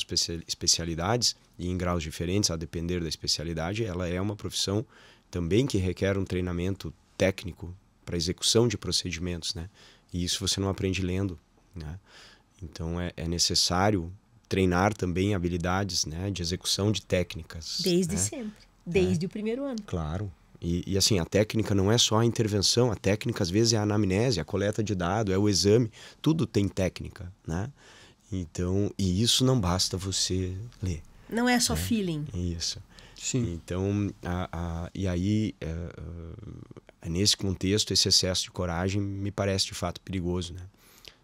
especialidades e em graus diferentes, a depender da especialidade, ela é uma profissão também que requer um treinamento técnico para execução de procedimentos, né? E isso você não aprende lendo, né? Então é necessário treinar também habilidades, né, de execução de técnicas. Desde né? sempre, desde o primeiro ano. Claro. E assim, a técnica não é só a intervenção, a técnica às vezes é a anamnese, a coleta de dados, é o exame, tudo tem técnica, né? Então, e isso não basta você ler. Não é só feeling. Isso. Sim. Então, e aí, nesse contexto, esse excesso de coragem me parece de fato perigoso, né?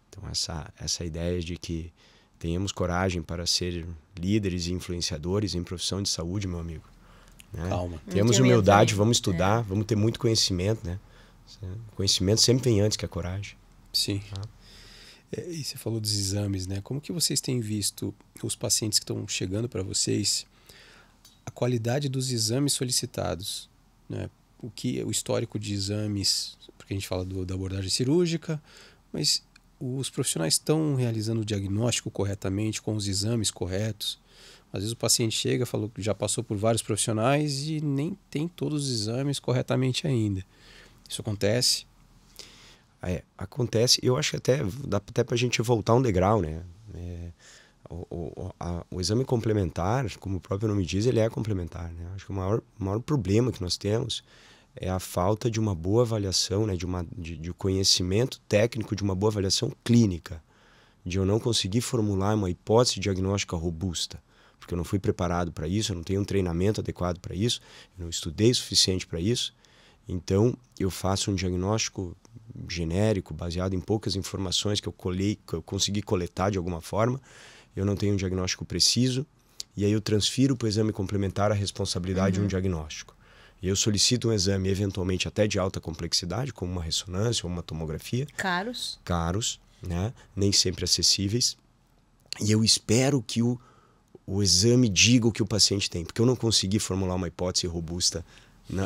Então, essa ideia de que tenhamos coragem para ser líderes e influenciadores em profissão de saúde, meu amigo. Né? Calma. Temos humildade, vamos estudar, vamos ter muito conhecimento, né? O conhecimento sempre vem antes que a coragem. Sim. E você falou dos exames, né? Como que vocês têm visto os pacientes que estão chegando para vocês, a qualidade dos exames solicitados, né? O histórico de exames, porque a gente fala da abordagem cirúrgica, mas os profissionais estão realizando o diagnóstico corretamente, com os exames corretos. Às vezes o paciente chega, falou que já passou por vários profissionais e nem tem todos os exames corretamente ainda. Isso acontece? Acontece. Eu acho que dá até para a gente voltar um degrau, né? O exame complementar, como o próprio nome diz, ele é complementar, né? Acho que o maior problema que nós temos é a falta de uma boa avaliação, né? De conhecimento técnico, de uma boa avaliação clínica, de eu não conseguir formular uma hipótese diagnóstica robusta, porque eu não fui preparado para isso, eu não tenho um treinamento adequado para isso, eu não estudei o suficiente para isso. Então, eu faço um diagnóstico genérico, baseado em poucas informações que eu consegui coletar de alguma forma. Eu não tenho um diagnóstico preciso, e aí eu transfiro para o exame complementar a responsabilidade de um diagnóstico. E eu solicito um exame, eventualmente até de alta complexidade, como uma ressonância ou uma tomografia. Caros, né? Nem sempre acessíveis. E eu espero que o exame diga o que o paciente tem, porque eu não consegui formular uma hipótese robusta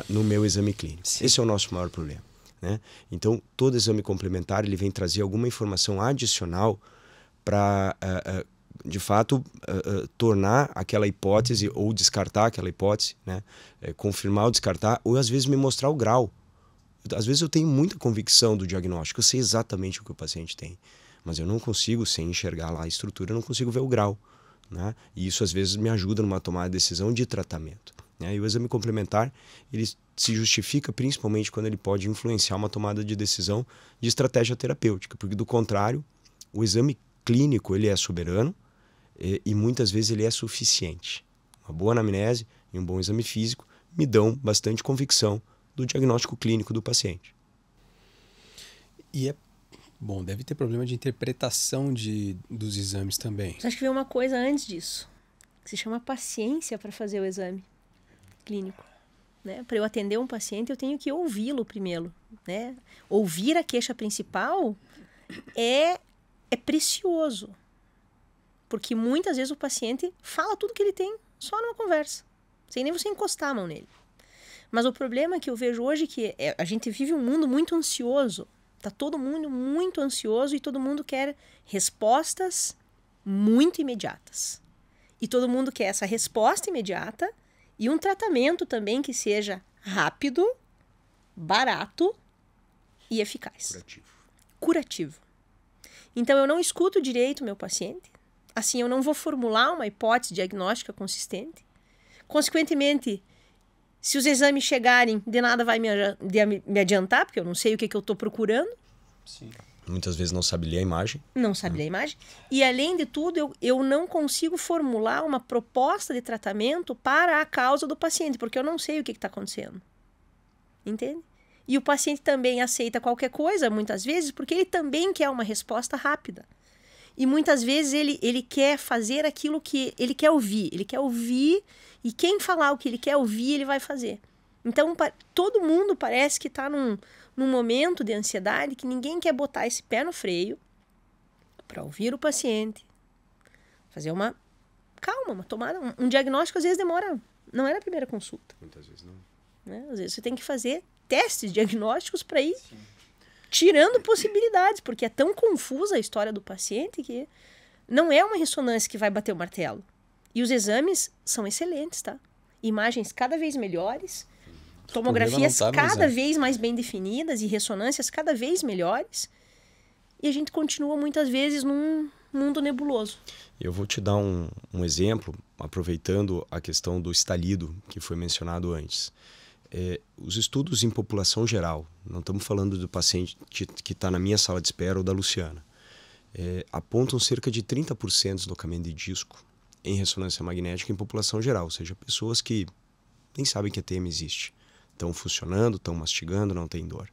no meu exame clínico. Sim. Esse é o nosso maior problema, né? Então, todo exame complementar ele vem trazer alguma informação adicional para, de fato, tornar aquela hipótese ou descartar aquela hipótese, né? Confirmar ou descartar, ou às vezes me mostrar o grau. Às vezes eu tenho muita convicção do diagnóstico, eu sei exatamente o que o paciente tem, mas eu não consigo, sem enxergar lá a estrutura, eu não consigo ver o grau, né? E isso às vezes me ajuda numa tomada de decisão de tratamento. E o exame complementar ele se justifica principalmente quando ele pode influenciar uma tomada de decisão de estratégia terapêutica, porque do contrário, o exame clínico ele é soberano e muitas vezes ele é suficiente. Uma boa anamnese e um bom exame físico me dão bastante convicção do diagnóstico clínico do paciente. E bom, deve ter problema de interpretação dos exames também. Acho que vem uma coisa antes disso, que se chama paciência para fazer o exame clínico, né? Para eu atender um paciente, eu tenho que ouvi-lo primeiro, né? Ouvir a queixa principal é precioso, porque muitas vezes o paciente fala tudo que ele tem só numa conversa, sem nem você encostar a mão nele. Mas o problema que eu vejo hoje é que a gente vive um mundo muito ansioso, tá todo mundo muito ansioso e todo mundo quer respostas muito imediatas. E todo mundo quer essa resposta imediata e um tratamento também que seja rápido, barato e eficaz. Curativo. Então, eu não escuto direito o meu paciente. Assim, eu não vou formular uma hipótese diagnóstica consistente. Consequentemente, se os exames chegarem, de nada vai me adiantar, porque eu não sei o que eu estou procurando. Sim. Muitas vezes não sabe ler a imagem. Não sabe ler a imagem. E, além de tudo, eu não consigo formular uma proposta de tratamento para a causa do paciente, porque eu não sei o que está acontecendo. Entende? E o paciente também aceita qualquer coisa, muitas vezes, porque ele também quer uma resposta rápida. E muitas vezes ele quer fazer aquilo que ele quer ouvir. Ele quer ouvir e quem falar o que ele quer ouvir, ele vai fazer. Então, todo mundo parece que está num momento de ansiedade que ninguém quer botar esse pé no freio para ouvir o paciente, fazer uma tomada. Um diagnóstico às vezes demora, não é na primeira consulta. Muitas vezes não. Né? Às vezes você tem que fazer testes diagnósticos para ir tirando possibilidades, porque é tão confusa a história do paciente que não é uma ressonância que vai bater o martelo. E os exames são excelentes, tá? Imagens cada vez melhores, tomografias cada vez mais bem definidas e ressonâncias cada vez melhores. E a gente continua muitas vezes num mundo nebuloso. Eu vou te dar um exemplo, aproveitando a questão do estalido que foi mencionado antes. Os estudos em população geral, não estamos falando do paciente que está na minha sala de espera ou da Luciana, apontam cerca de 30% de deslocamento de disco em ressonância magnética em população geral, ou seja, pessoas que nem sabem que a TM existe. Estão funcionando, estão mastigando, não tem dor.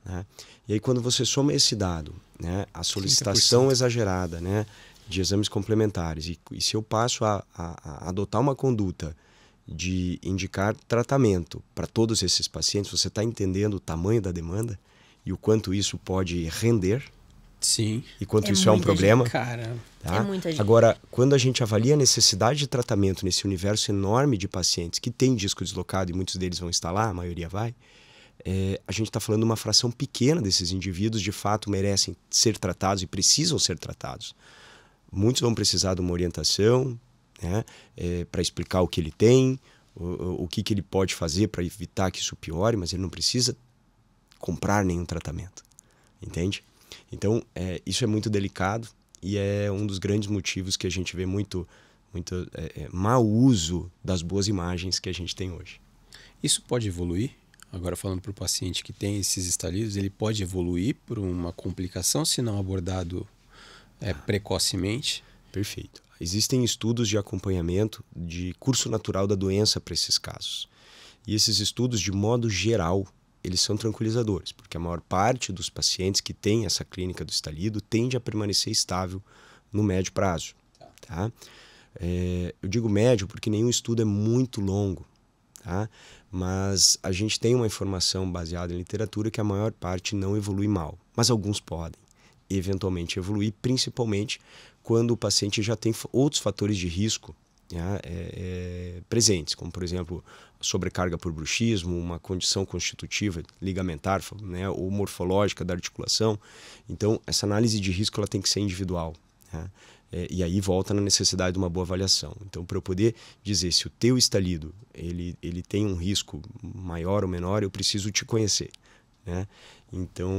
Né? E aí quando você soma esse dado, né, a solicitação 30%. exagerada, né, de exames complementares, e se eu passo a adotar uma conduta de indicar tratamento para todos esses pacientes, você está entendendo o tamanho da demanda e o quanto isso pode render? Sim. E quanto isso é um problema? Cara, tá? É muita gente. Agora, quando a gente avalia a necessidade de tratamento nesse universo enorme de pacientes que tem disco deslocado e muitos deles vão instalar, a maioria vai, a gente está falando de uma fração pequena desses indivíduos de fato merecem ser tratados e precisam ser tratados. Muitos vão precisar de uma orientação, né, para explicar o que ele tem, o que ele pode fazer para evitar que isso piore, mas ele não precisa comprar nenhum tratamento, entende? Então, isso é muito delicado e é um dos grandes motivos que a gente vê muito mau uso das boas imagens que a gente tem hoje. isso pode evoluir? Agora falando para o paciente que tem esses estalidos, ele pode evoluir por uma complicação se não abordado precocemente? Perfeito. Existem estudos de acompanhamento de curso natural da doença para esses casos. E esses estudos, de modo geral, eles são tranquilizadores, porque a maior parte dos pacientes que têm essa clínica do estalido tende a permanecer estável no médio prazo. Tá? Eu digo médio porque nenhum estudo é muito longo, tá? Mas a gente tem uma informação baseada em literatura que a maior parte não evolui mal, mas alguns podem eventualmente evoluir, principalmente quando o paciente já tem outros fatores de risco, né, presentes, como por exemplo sobrecarga por bruxismo, uma condição constitutiva ligamentar, né, ou morfológica da articulação. Então essa análise de risco ela tem que ser individual, né? E aí volta na necessidade de uma boa avaliação. Então, para eu poder dizer se o teu estalido ele tem um risco maior ou menor, eu preciso te conhecer, né? Então,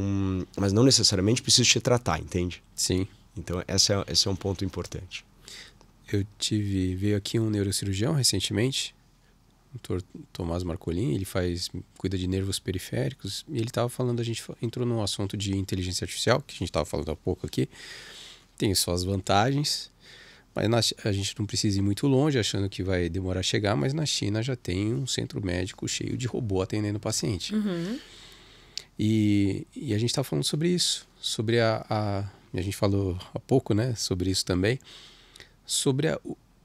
mas não necessariamente preciso te tratar, entende? Sim. Então, esse é um ponto importante. Veio aqui um neurocirurgião recentemente, o Dr. Tomás Marcolin, ele cuida de nervos periféricos, e ele estava falando, a gente entrou num assunto de inteligência artificial, que a gente estava falando há pouco aqui, tem suas vantagens, mas a gente não precisa ir muito longe achando que vai demorar a chegar, mas na China já tem um centro médico cheio de robô atendendo o paciente. Uhum. E a gente está falando sobre isso, sobre a gente falou há pouco, né, sobre isso também, sobre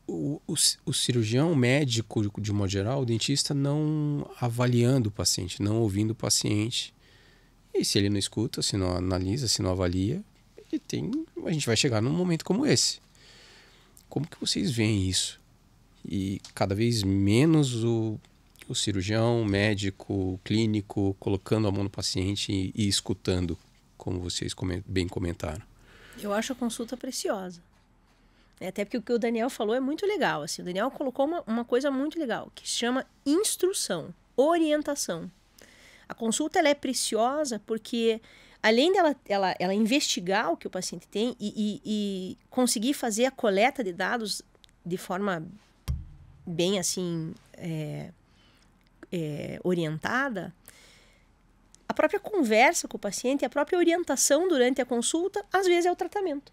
o cirurgião, o médico, de modo geral, o dentista não avaliando o paciente, não ouvindo o paciente. E se ele não escuta, se não analisa, se não avalia, a gente vai chegar num momento como esse. Como que vocês veem isso? E cada vez menos o cirurgião, o médico, o clínico colocando a mão no paciente e escutando, como vocês bem comentaram. Eu acho a consulta preciosa. Até porque o que o Daniel falou é muito legal. Assim, o Daniel colocou uma coisa muito legal, que se chama instrução, orientação. A consulta ela é preciosa porque, além dela ela investigar o que o paciente tem e conseguir fazer a coleta de dados de forma bem assim orientada, a própria conversa com o paciente, a própria orientação durante a consulta, às vezes é o tratamento.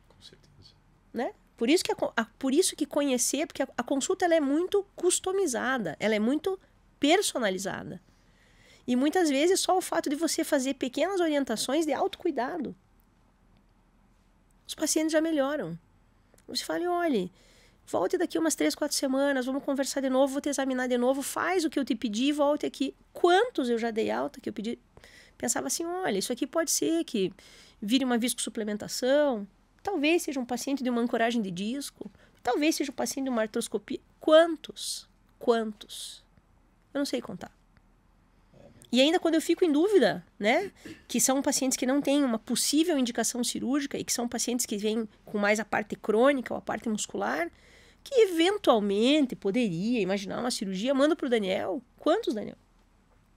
Com certeza. Né? Por isso que conhecer, porque a consulta ela é muito customizada, ela é muito personalizada. E muitas vezes só o fato de você fazer pequenas orientações de autocuidado, os pacientes já melhoram. Você fala, olha, volte daqui umas 3, 4 semanas, vamos conversar de novo, vou te examinar de novo, faz o que eu te pedi e volte aqui. Quantos eu já dei alta que eu pedi? Pensava assim, olha, isso aqui pode ser que vire uma viscosuplementação, talvez seja um paciente de uma ancoragem de disco, talvez seja um paciente de uma artroscopia. Quantos? Eu não sei contar. E ainda quando eu fico em dúvida, né, que são pacientes que não têm uma possível indicação cirúrgica e que são pacientes que vêm com mais a parte crônica ou a parte muscular, que eventualmente poderia imaginar uma cirurgia, mando para o Daniel. Quantos, Daniel?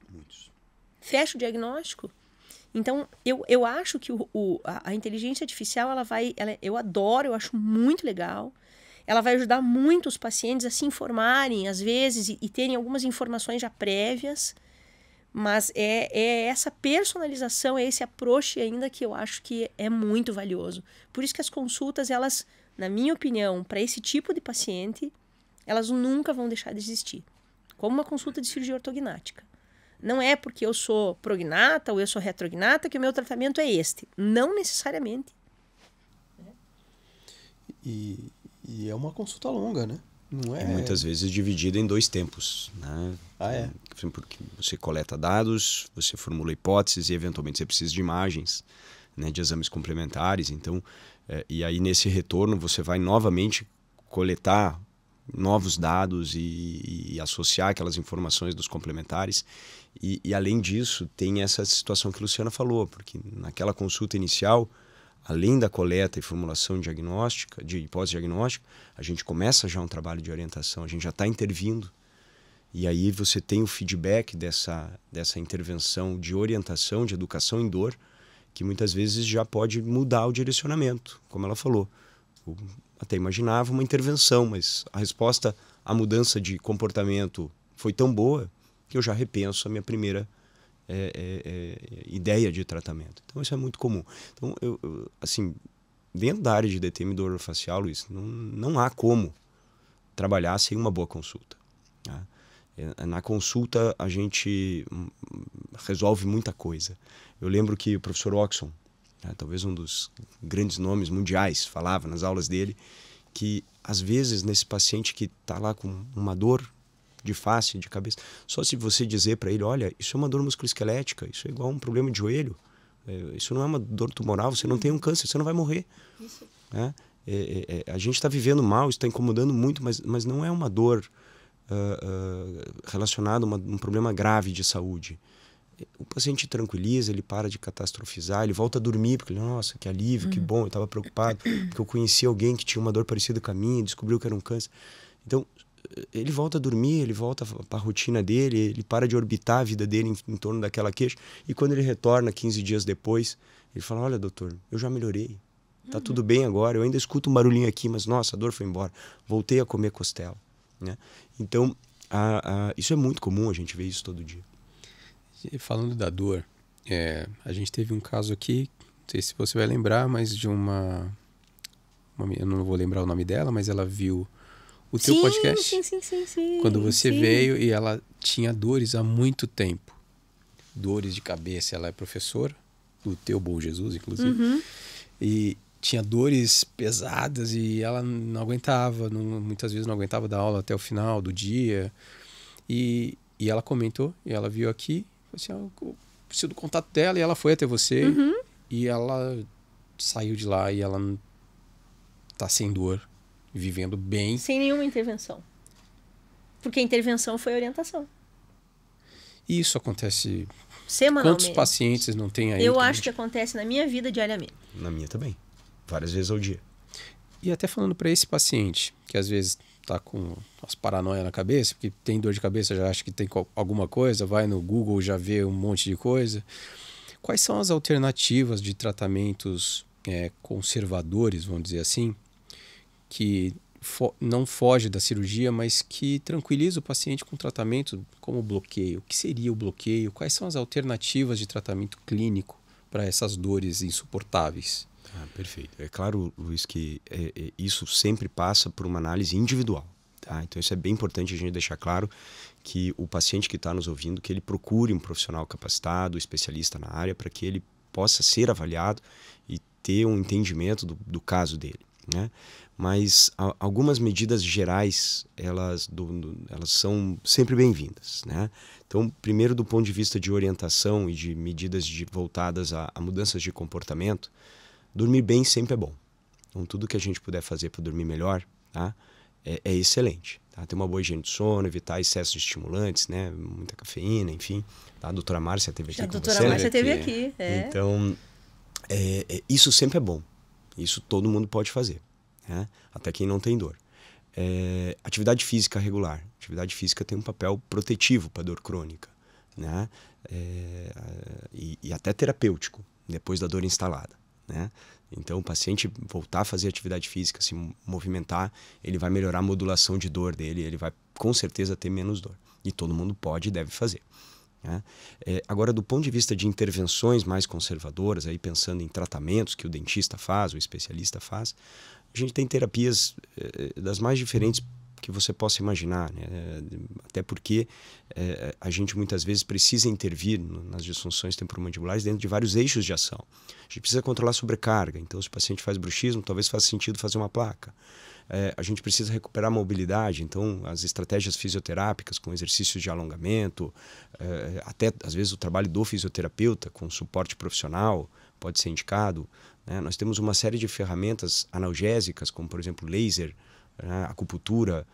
Muitos. Fecha o diagnóstico. Então, eu acho que a inteligência artificial, eu adoro, eu acho muito legal. Ela vai ajudar muito os pacientes a se informarem, às vezes, e terem algumas informações já prévias. Mas é essa personalização, é esse approach ainda que eu acho que é muito valioso. Por isso que as consultas, elas, na minha opinião, para esse tipo de paciente, elas nunca vão deixar de existir. Como uma consulta de cirurgia ortognática. Não é porque eu sou prognata ou eu sou retrognata que o meu tratamento é este. Não necessariamente. E é uma consulta longa, né? Não é... muitas vezes dividida em 2 tempos, né? É? Porque você coleta dados, você formula hipóteses e eventualmente você precisa de imagens, né, de exames complementares. Então, e aí nesse retorno você vai novamente coletar novos dados e associar aquelas informações dos complementares. E além disso, tem essa situação que a Luciana falou, porque naquela consulta inicial, além da coleta e formulação diagnóstica, de hipótese diagnóstica, a gente começa já um trabalho de orientação, a gente já está intervindo. E aí você tem o feedback dessa intervenção de orientação, de educação em dor, que muitas vezes já pode mudar o direcionamento, como ela falou. Eu até imaginava uma intervenção, mas a resposta à mudança de comportamento foi tão boa que eu já repenso a minha primeira ideia de tratamento. Então isso é muito comum. Então, assim, dentro da área de DTM dor orofacial, Luiz, não há como trabalhar sem uma boa consulta. Tá? Na consulta a gente resolve muita coisa. Eu lembro que o professor Oxon, talvez um dos grandes nomes mundiais, falava nas aulas dele que às vezes nesse paciente que está lá com uma dor de face, de cabeça, só se você dizer para ele, olha, isso é uma dor musculoesquelética, isso é igual a um problema de joelho, isso não é uma dor tumoral, você não tem um câncer, você não vai morrer. Isso. A gente está vivendo mal, isso está incomodando muito, mas não é uma dor relacionada a um problema grave de saúde. O paciente tranquiliza, ele para de catastrofizar, ele volta a dormir, porque, nossa, que alívio, que bom, eu estava preocupado, porque eu conheci alguém que tinha uma dor parecida com a minha, descobriu que era um câncer. Então, ele volta a dormir, ele volta para a rotina dele, ele para de orbitar a vida dele em torno daquela queixa, e quando ele retorna 15 dias depois, ele fala, olha, doutor, eu já melhorei, tá tudo bem agora, eu ainda escuto um barulhinho aqui, mas nossa, a dor foi embora, voltei a comer costela. Né? Então, isso é muito comum, a gente vê isso todo dia. E falando da dor, a gente teve um caso aqui, não sei se você vai lembrar, mas de uma eu não vou lembrar o nome dela, mas ela viu o teu podcast. Sim. Quando você veio e ela tinha dores há muito tempo. Dores de cabeça, ela é professora do teu Bom Jesus, inclusive. E tinha dores pesadas e ela não aguentava, muitas vezes não aguentava dar aula até o final do dia. E ela comentou, e ela viu aqui, falou assim, eu preciso do contato dela, e ela foi até você, e ela saiu de lá e ela tá sem dor, vivendo bem. Sem nenhuma intervenção. Porque a intervenção foi a orientação. E isso acontece semanalmente. Quantos pacientes não tem aí? Eu acho que acontece na minha vida diariamente. Na minha também. Várias vezes ao dia. E até falando para esse paciente, que às vezes tá com as paranoias na cabeça, porque tem dor de cabeça, já acha que tem alguma coisa, vai no Google, já vê um monte de coisa. Quais são as alternativas de tratamentos conservadores, vamos dizer assim, que não foge da cirurgia, mas que tranquiliza o paciente com tratamento como bloqueio? O que seria o bloqueio? Quais são as alternativas de tratamento clínico para essas dores insuportáveis? Perfeito. É claro, Luiz, que isso sempre passa por uma análise individual. Tá? Então isso é bem importante a gente deixar claro que o paciente que está nos ouvindo, que ele procure um profissional capacitado, especialista na área, para que ele possa ser avaliado e ter um entendimento do caso dele, né? Mas algumas medidas gerais, elas são sempre bem-vindas, né? Então, primeiro, do ponto de vista de orientação e de medidas voltadas a mudanças de comportamento, dormir bem sempre é bom. Então, tudo que a gente puder fazer para dormir melhor, tá? É excelente. Tá? Ter uma boa higiene de sono, evitar excesso de estimulantes, né? Muita cafeína, enfim. Tá? A doutora Márcia esteve aqui com você. A doutora Márcia esteve aqui. Então, isso sempre é bom. Isso todo mundo pode fazer, né? Até quem não tem dor. Atividade física regular. Atividade física tem um papel protetivo para dor crônica, né? E até terapêutico, depois da dor instalada, né? Então, o paciente voltar a fazer atividade física, se movimentar, ele vai melhorar a modulação de dor dele, ele vai com certeza ter menos dor. E todo mundo pode e deve fazer, né? Agora, do ponto de vista de intervenções mais conservadoras, aí pensando em tratamentos que o dentista faz, o especialista faz, a gente tem terapias das mais diferentes que você possa imaginar, né? Até porque a gente muitas vezes precisa intervir nas disfunções temporomandibulares dentro de vários eixos de ação. A gente precisa controlar a sobrecarga, então se o paciente faz bruxismo, talvez faça sentido fazer uma placa. A gente precisa recuperar a mobilidade, então as estratégias fisioterápicas com exercícios de alongamento, até às vezes o trabalho do fisioterapeuta com suporte profissional pode ser indicado, né? Nós temos uma série de ferramentas analgésicas, como por exemplo laser, né? Acupuntura,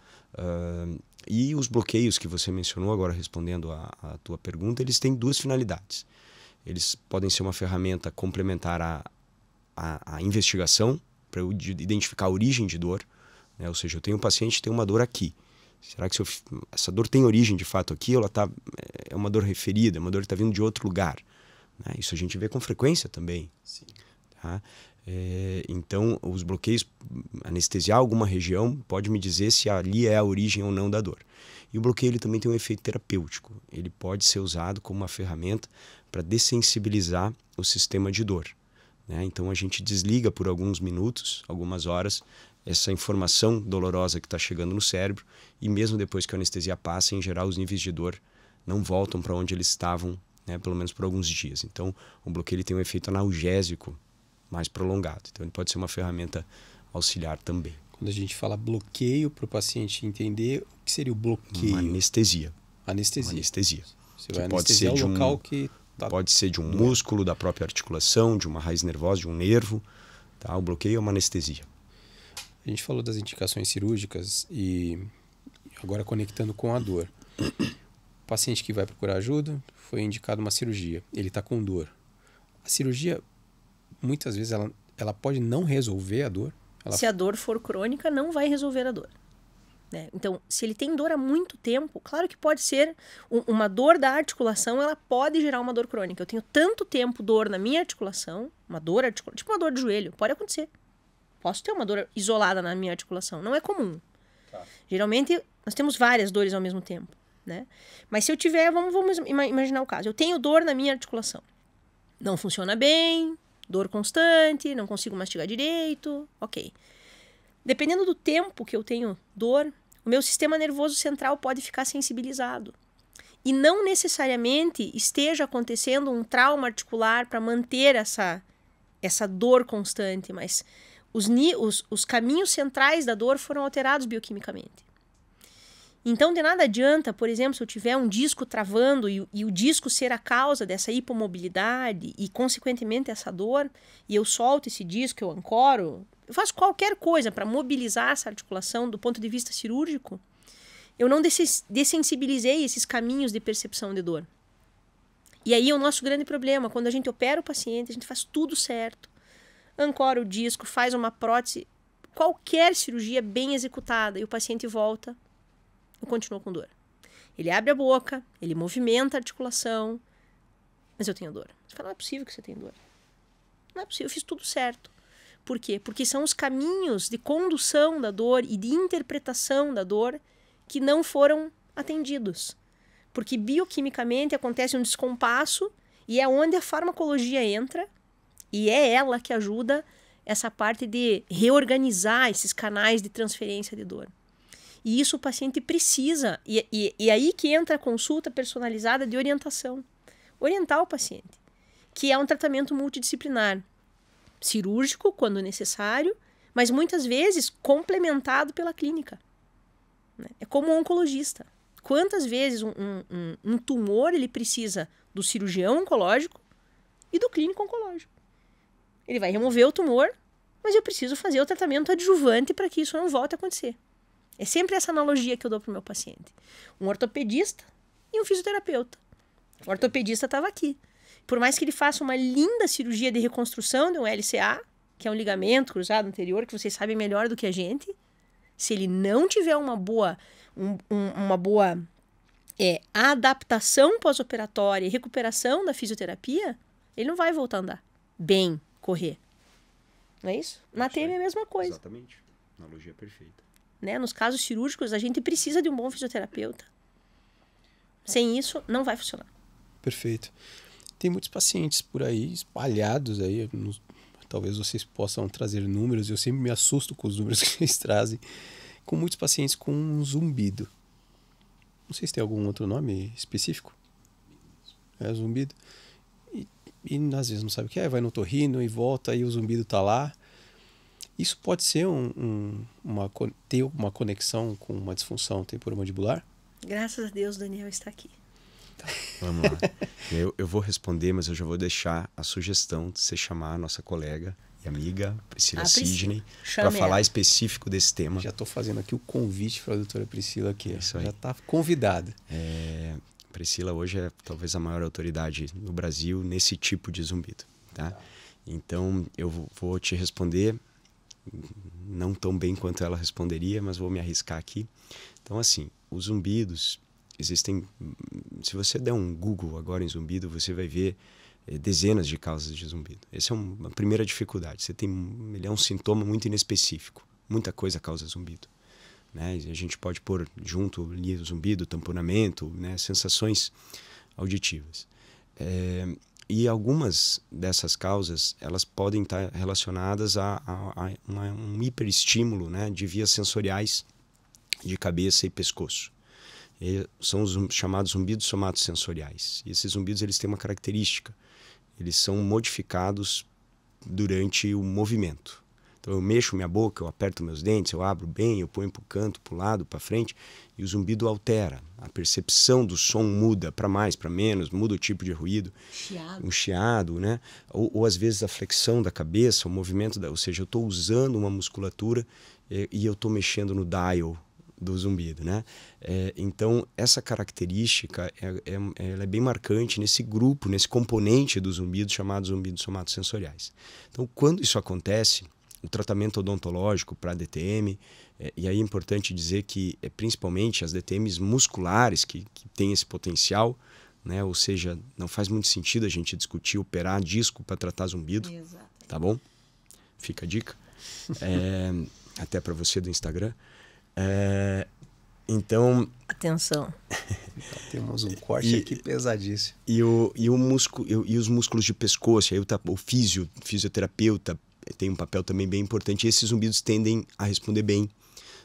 e os bloqueios que você mencionou agora respondendo à tua pergunta, eles têm duas finalidades. Eles podem ser uma ferramenta complementar à investigação, para eu identificar a origem de dor, né? Ou seja, eu tenho um paciente que tem uma dor aqui. Será que essa dor tem origem de fato aqui ou é uma dor referida, é uma dor que está vindo de outro lugar? Né? Isso a gente vê com frequência também. Sim. Tá? Então, os bloqueios, anestesiar alguma região, pode me dizer se ali é a origem ou não da dor. E o bloqueio ele também tem um efeito terapêutico. Ele pode ser usado como uma ferramenta para dessensibilizar o sistema de dor, né? Então, a gente desliga por alguns minutos, algumas horas, essa informação dolorosa que está chegando no cérebro e mesmo depois que a anestesia passa, em geral, os níveis de dor não voltam para onde eles estavam, né? Pelo menos por alguns dias. Então, o bloqueio ele tem um efeito analgésico mais prolongado. Então, ele pode ser uma ferramenta auxiliar também. Quando a gente fala bloqueio, para o paciente entender, o que seria o bloqueio? Uma anestesia. Anestesia. Uma anestesia. Você vai anestesiar o local que... Pode ser de um músculo, da própria articulação, de uma raiz nervosa, de um nervo. Tá? O bloqueio é uma anestesia. A gente falou das indicações cirúrgicas e agora conectando com a dor. O paciente que vai procurar ajuda, foi indicado uma cirurgia. Ele está com dor. A cirurgia, muitas vezes, ela pode não resolver a dor. Se a dor for crônica, não vai resolver a dor, né? Então, se ele tem dor há muito tempo, claro que pode ser uma dor da articulação, ela pode gerar uma dor crônica. Eu tenho tanto tempo dor na minha articulação, uma dor articular, tipo uma dor de joelho, pode acontecer. Posso ter uma dor isolada na minha articulação, não é comum. Tá. Geralmente, nós temos várias dores ao mesmo tempo, né? Mas se eu tiver, vamos imaginar o caso. Eu tenho dor na minha articulação. Não funciona bem, dor constante, não consigo mastigar direito, ok. Dependendo do tempo que eu tenho dor, o meu sistema nervoso central pode ficar sensibilizado. E não necessariamente esteja acontecendo um trauma articular para manter essa dor constante, mas os caminhos centrais da dor foram alterados bioquimicamente. Então, de nada adianta, por exemplo, se eu tiver um disco travando e o disco ser a causa dessa hipomobilidade e, consequentemente, essa dor, e eu solto esse disco, eu ancoro, eu faço qualquer coisa para mobilizar essa articulação do ponto de vista cirúrgico, eu não dessensibilizei esses caminhos de percepção de dor. E aí é o nosso grande problema, quando a gente opera o paciente, a gente faz tudo certo, ancora o disco, faz uma prótese, qualquer cirurgia bem executada, e o paciente volta, eu continuo com dor. Ele abre a boca, ele movimenta a articulação, mas eu tenho dor. Você fala, não é possível que você tenha dor. Não é possível, eu fiz tudo certo. Por quê? Porque são os caminhos de condução da dor e de interpretação da dor que não foram atendidos. Porque bioquimicamente acontece um descompasso e é onde a farmacologia entra e é ela que ajuda essa parte de reorganizar esses canais de transferência de dor. E isso o paciente precisa. E aí que entra a consulta personalizada de orientação. Orientar o paciente, que é um tratamento multidisciplinar. Cirúrgico, quando necessário, mas muitas vezes complementado pela clínica. É como um oncologista. Quantas vezes um tumor ele precisa do cirurgião oncológico e do clínico oncológico? Ele vai remover o tumor, mas eu preciso fazer o tratamento adjuvante para que isso não volte a acontecer. É sempre essa analogia que eu dou para o meu paciente. Um ortopedista e um fisioterapeuta. O ortopedista estava aqui. Por mais que ele faça uma linda cirurgia de reconstrução de um LCA, que é um ligamento cruzado anterior, que vocês sabem melhor do que a gente, se ele não tiver uma boa adaptação pós-operatória e recuperação da fisioterapia, ele não vai voltar a andar bem, correr. Não é isso? Na TM é a mesma coisa. Exatamente. Analogia perfeita. Né? Nos casos cirúrgicos, a gente precisa de um bom fisioterapeuta. Sem isso, não vai funcionar. Perfeito. Tem muitos pacientes por aí, espalhados aí. Talvez vocês possam trazer números. Eu sempre me assusto com os números que vocês trazem. Com muitos pacientes com um zumbido. Não sei se tem algum outro nome específico. É zumbido. E às vezes não sabe o que é. Vai no otorrino e volta e o zumbido está lá. Isso pode ser ter uma conexão com uma disfunção temporomandibular? Graças a Deus, Daniel está aqui. Vamos lá. Eu vou responder, mas eu já vou deixar a sugestão de você chamar a nossa colega e amiga Priscila Sidney para falar específico desse tema. Já estou fazendo aqui o convite para a doutora Priscila aqui. Isso aí. Já está convidada. Priscila hoje é talvez a maior autoridade no Brasil nesse tipo de zumbido. Tá? Então eu vou te responder, não tão bem quanto ela responderia, mas vou me arriscar aqui. Então assim, os zumbidos... Existem, se você der um Google agora em zumbido, você vai ver dezenas de causas de zumbido. Essa é uma primeira dificuldade. Ele é um sintoma muito inespecífico. Muita coisa causa zumbido. Né? A gente pode pôr junto ali o zumbido, tamponamento, né? Sensações auditivas. E algumas dessas causas, elas podem estar relacionadas a um hiperestímulo, né? De vias sensoriais de cabeça e pescoço. São os chamados zumbidos somatosensoriais. E esses zumbidos eles têm uma característica. Eles são modificados durante o movimento. Então eu mexo minha boca, eu aperto meus dentes, eu abro bem, eu ponho para o canto, para o lado, para frente, e o zumbido altera. A percepção do som muda para mais, para menos, muda o tipo de ruído. Chiado. Um chiado, né? Ou às vezes a flexão da cabeça, o movimento, ou seja, eu estou usando uma musculatura e eu estou mexendo no dial do zumbido, né? Então, essa característica ela é bem marcante nesse grupo, nesse componente do zumbido chamado zumbidos somatosensoriais. Então, quando isso acontece, o tratamento odontológico para DTM, e aí é importante dizer que principalmente as DTMs musculares que têm esse potencial, né? Ou seja, não faz muito sentido a gente discutir operar disco para tratar zumbido. Exato. Tá bom? Fica a dica. Até para você do Instagram. Então... Atenção. Temos um corte aqui pesadíssimo. E os músculos de pescoço, aí o fisioterapeuta tem um papel também bem importante. E esses zumbidos tendem a responder bem.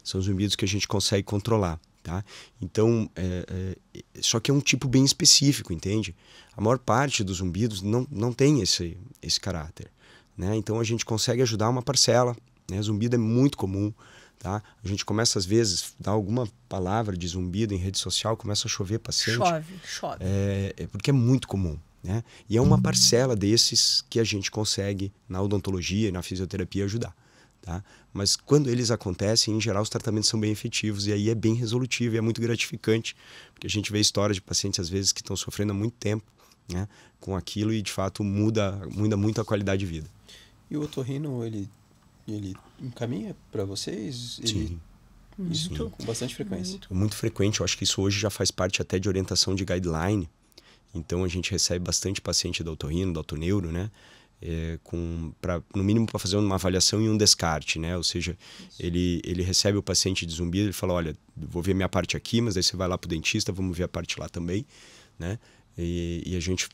São zumbidos que a gente consegue controlar. Tá? Então, só que é um tipo bem específico, entende? A maior parte dos zumbidos não tem esse caráter. Né? Então, a gente consegue ajudar uma parcela. Né? Zumbido é muito comum. Tá? A gente começa, às vezes, dar alguma palavra de zumbido em rede social, começa a chover paciente. Chove. Porque é muito comum. Né? E é uma parcela desses que a gente consegue, na odontologia e na fisioterapia, ajudar. Tá? Mas quando eles acontecem, em geral, os tratamentos são bem efetivos e aí é bem resolutivo e é muito gratificante, porque a gente vê histórias de pacientes, às vezes, que estão sofrendo há muito tempo, né, com aquilo e, de fato, muda muito a qualidade de vida. E o otorrino, ele encaminha para vocês? Sim. Isso com bastante frequência. Muito frequente. Eu acho que isso hoje já faz parte até de orientação de guideline. Então, a gente recebe bastante paciente do otorrino, do otoneuro, né? No mínimo para fazer uma avaliação e um descarte, né? Ou seja, ele recebe o paciente de zumbido, ele fala, olha, vou ver minha parte aqui, mas aí você vai lá para o dentista, vamos ver a parte lá também, né? E a gente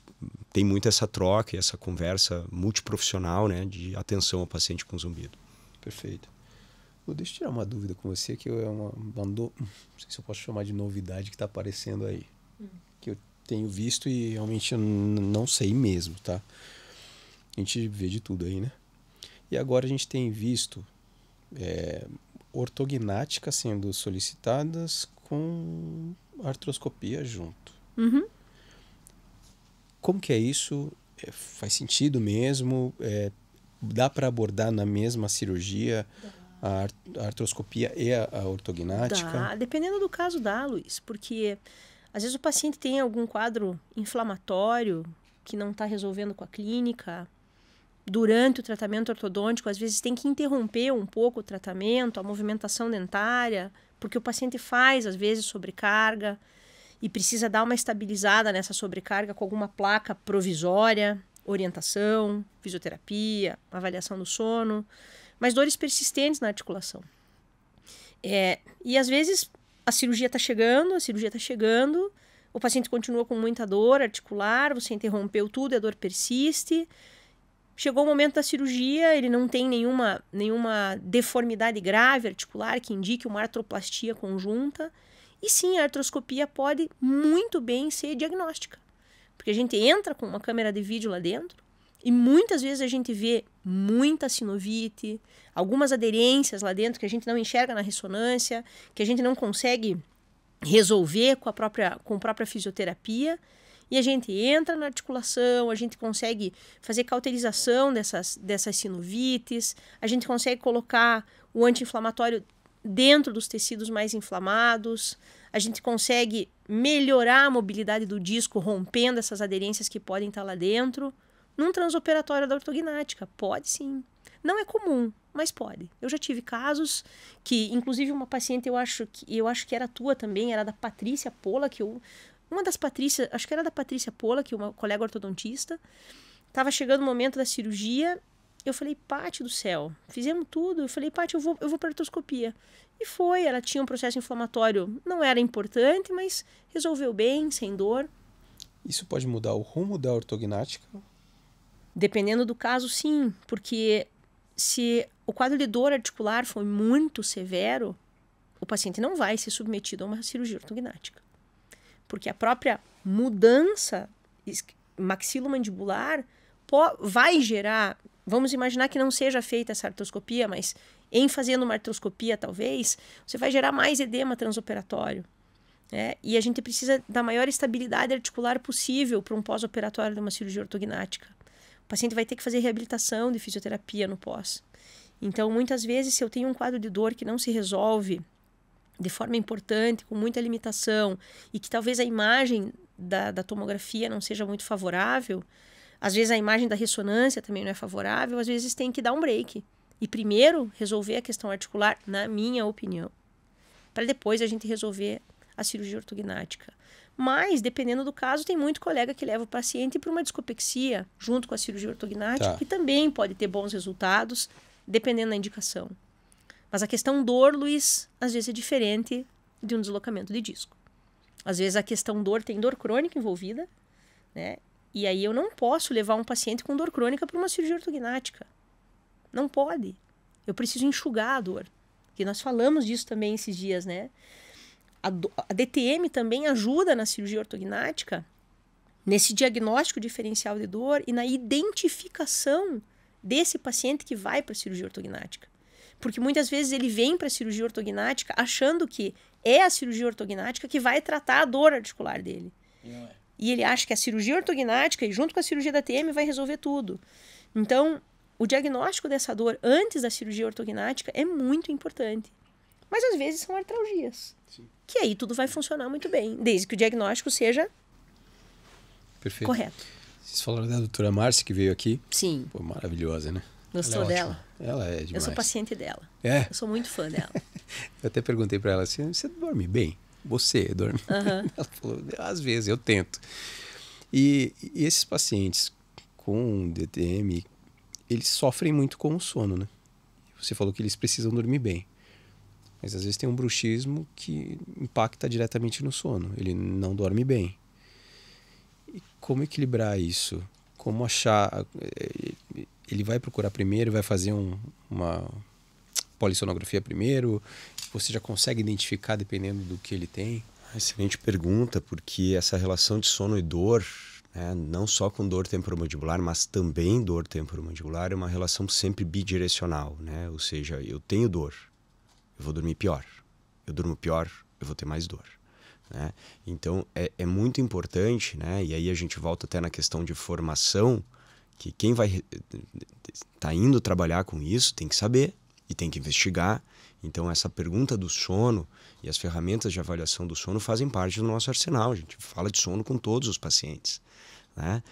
tem muito essa troca e essa conversa multiprofissional, né? De atenção ao paciente com zumbido. Perfeito. Deixa eu tirar uma dúvida com você, que não sei se eu posso chamar de novidade que está aparecendo aí. Que eu tenho visto e realmente eu não sei mesmo, tá? A gente vê de tudo aí, né? E agora a gente tem visto ortognática sendo solicitadas com artroscopia junto. Uhum. Como que é isso? Faz sentido mesmo? Dá para abordar na mesma cirurgia a artroscopia e a ortognática? Dá, dependendo do caso dá, Luiz, porque às vezes o paciente tem algum quadro inflamatório que não está resolvendo com a clínica. Durante o tratamento ortodôntico, às vezes tem que interromper um pouco o tratamento, a movimentação dentária, porque o paciente faz, às vezes, sobrecarga e precisa dar uma estabilizada nessa sobrecarga com alguma placa provisória, orientação, fisioterapia, avaliação do sono, mas dores persistentes na articulação. E às vezes a cirurgia está chegando, o paciente continua com muita dor articular, você interrompeu tudo e a dor persiste. Chegou o momento da cirurgia, ele não tem nenhuma deformidade grave articular que indique uma artroplastia conjunta. E sim, a artroscopia pode muito bem ser diagnóstica. Porque a gente entra com uma câmera de vídeo lá dentro e muitas vezes a gente vê muita sinovite, algumas aderências lá dentro que a gente não enxerga na ressonância, que a gente não consegue resolver com a própria fisioterapia. E a gente entra na articulação, a gente consegue fazer cauterização dessas sinovites, a gente consegue colocar o anti-inflamatório dentro dos tecidos mais inflamados, a gente consegue melhorar a mobilidade do disco, rompendo essas aderências que podem estar lá dentro. Num transoperatório da ortognática, pode sim. Não é comum, mas pode. Eu já tive casos que, inclusive uma paciente, eu acho que era tua também, era da Patrícia Pola, uma das Patrícias, acho que era da Patrícia Pola, que é uma colega ortodontista, estava chegando o momento da cirurgia, eu falei, Pati do céu, fizemos tudo, eu falei, Pati, eu vou para artroscopia. E foi, ela tinha um processo inflamatório, não era importante, mas resolveu bem, sem dor. Isso pode mudar o rumo da ortognática? Dependendo do caso, sim, porque se o quadro de dor articular for muito severo, o paciente não vai ser submetido a uma cirurgia ortognática. Porque a própria mudança maxilomandibular vai gerar, vamos imaginar que não seja feita essa artroscopia, mas em fazendo uma artroscopia talvez, você vai gerar mais edema transoperatório. E a gente precisa da maior estabilidade articular possível para um pós-operatório de uma cirurgia ortognática. O paciente vai ter que fazer reabilitação de fisioterapia no pós. Então, muitas vezes, se eu tenho um quadro de dor que não se resolve de forma importante, com muita limitação, e que talvez a imagem da tomografia não seja muito favorável, às vezes a imagem da ressonância também não é favorável, às vezes tem que dar um break. E primeiro resolver a questão articular, na minha opinião, para depois a gente resolver a cirurgia ortognática. Mas, dependendo do caso, tem muito colega que leva o paciente para uma discopexia junto com a cirurgia ortognática, que também pode ter bons resultados, dependendo da indicação. Mas a questão dor, Luiz, às vezes é diferente de um deslocamento de disco. Às vezes a questão dor tem dor crônica envolvida, né? E aí eu não posso levar um paciente com dor crônica para uma cirurgia ortognática. Não pode. Eu preciso enxugar a dor. E nós falamos disso também esses dias, né? A DTM também ajuda na cirurgia ortognática, nesse diagnóstico diferencial de dor e na identificação desse paciente que vai para a cirurgia ortognática. Porque muitas vezes ele vem para a cirurgia ortognática achando que é a cirurgia ortognática que vai tratar a dor articular dele. Não é. E ele acha que a cirurgia ortognática, e junto com a cirurgia da TM, vai resolver tudo. Então, o diagnóstico dessa dor antes da cirurgia ortognática é muito importante. Mas às vezes são artralgias. Sim. Que aí tudo vai funcionar muito bem, desde que o diagnóstico seja correto. Vocês falaram da doutora Márcia, que veio aqui. Sim. Pô, maravilhosa, né? Gostou dela? Ela é demais. Eu sou paciente dela. É? Eu sou muito fã dela. Eu até perguntei para ela assim, você dorme bem? Você dorme bem? Ela falou, às vezes eu tento. E esses pacientes com DTM, eles sofrem muito com o sono, né? Você falou que eles precisam dormir bem. Mas às vezes tem um bruxismo que impacta diretamente no sono. Ele não dorme bem. E como equilibrar isso? Como achar... Ele vai procurar primeiro, vai fazer polissonografia primeiro? Você já consegue identificar dependendo do que ele tem? Excelente pergunta, porque essa relação de sono e dor, né, não só com dor temporomandibular, mas também dor temporomandibular, é uma relação sempre bidirecional, né? Ou seja, eu tenho dor, eu vou dormir pior. Eu durmo pior, eu vou ter mais dor. Né? Então, é muito importante, né? E aí a gente volta até na questão de formação, que quem vai tá indo trabalhar com isso tem que saber e tem que investigar. Então, essa pergunta do sono e as ferramentas de avaliação do sono fazem parte do nosso arsenal. A gente fala de sono com todos os pacientes. Né?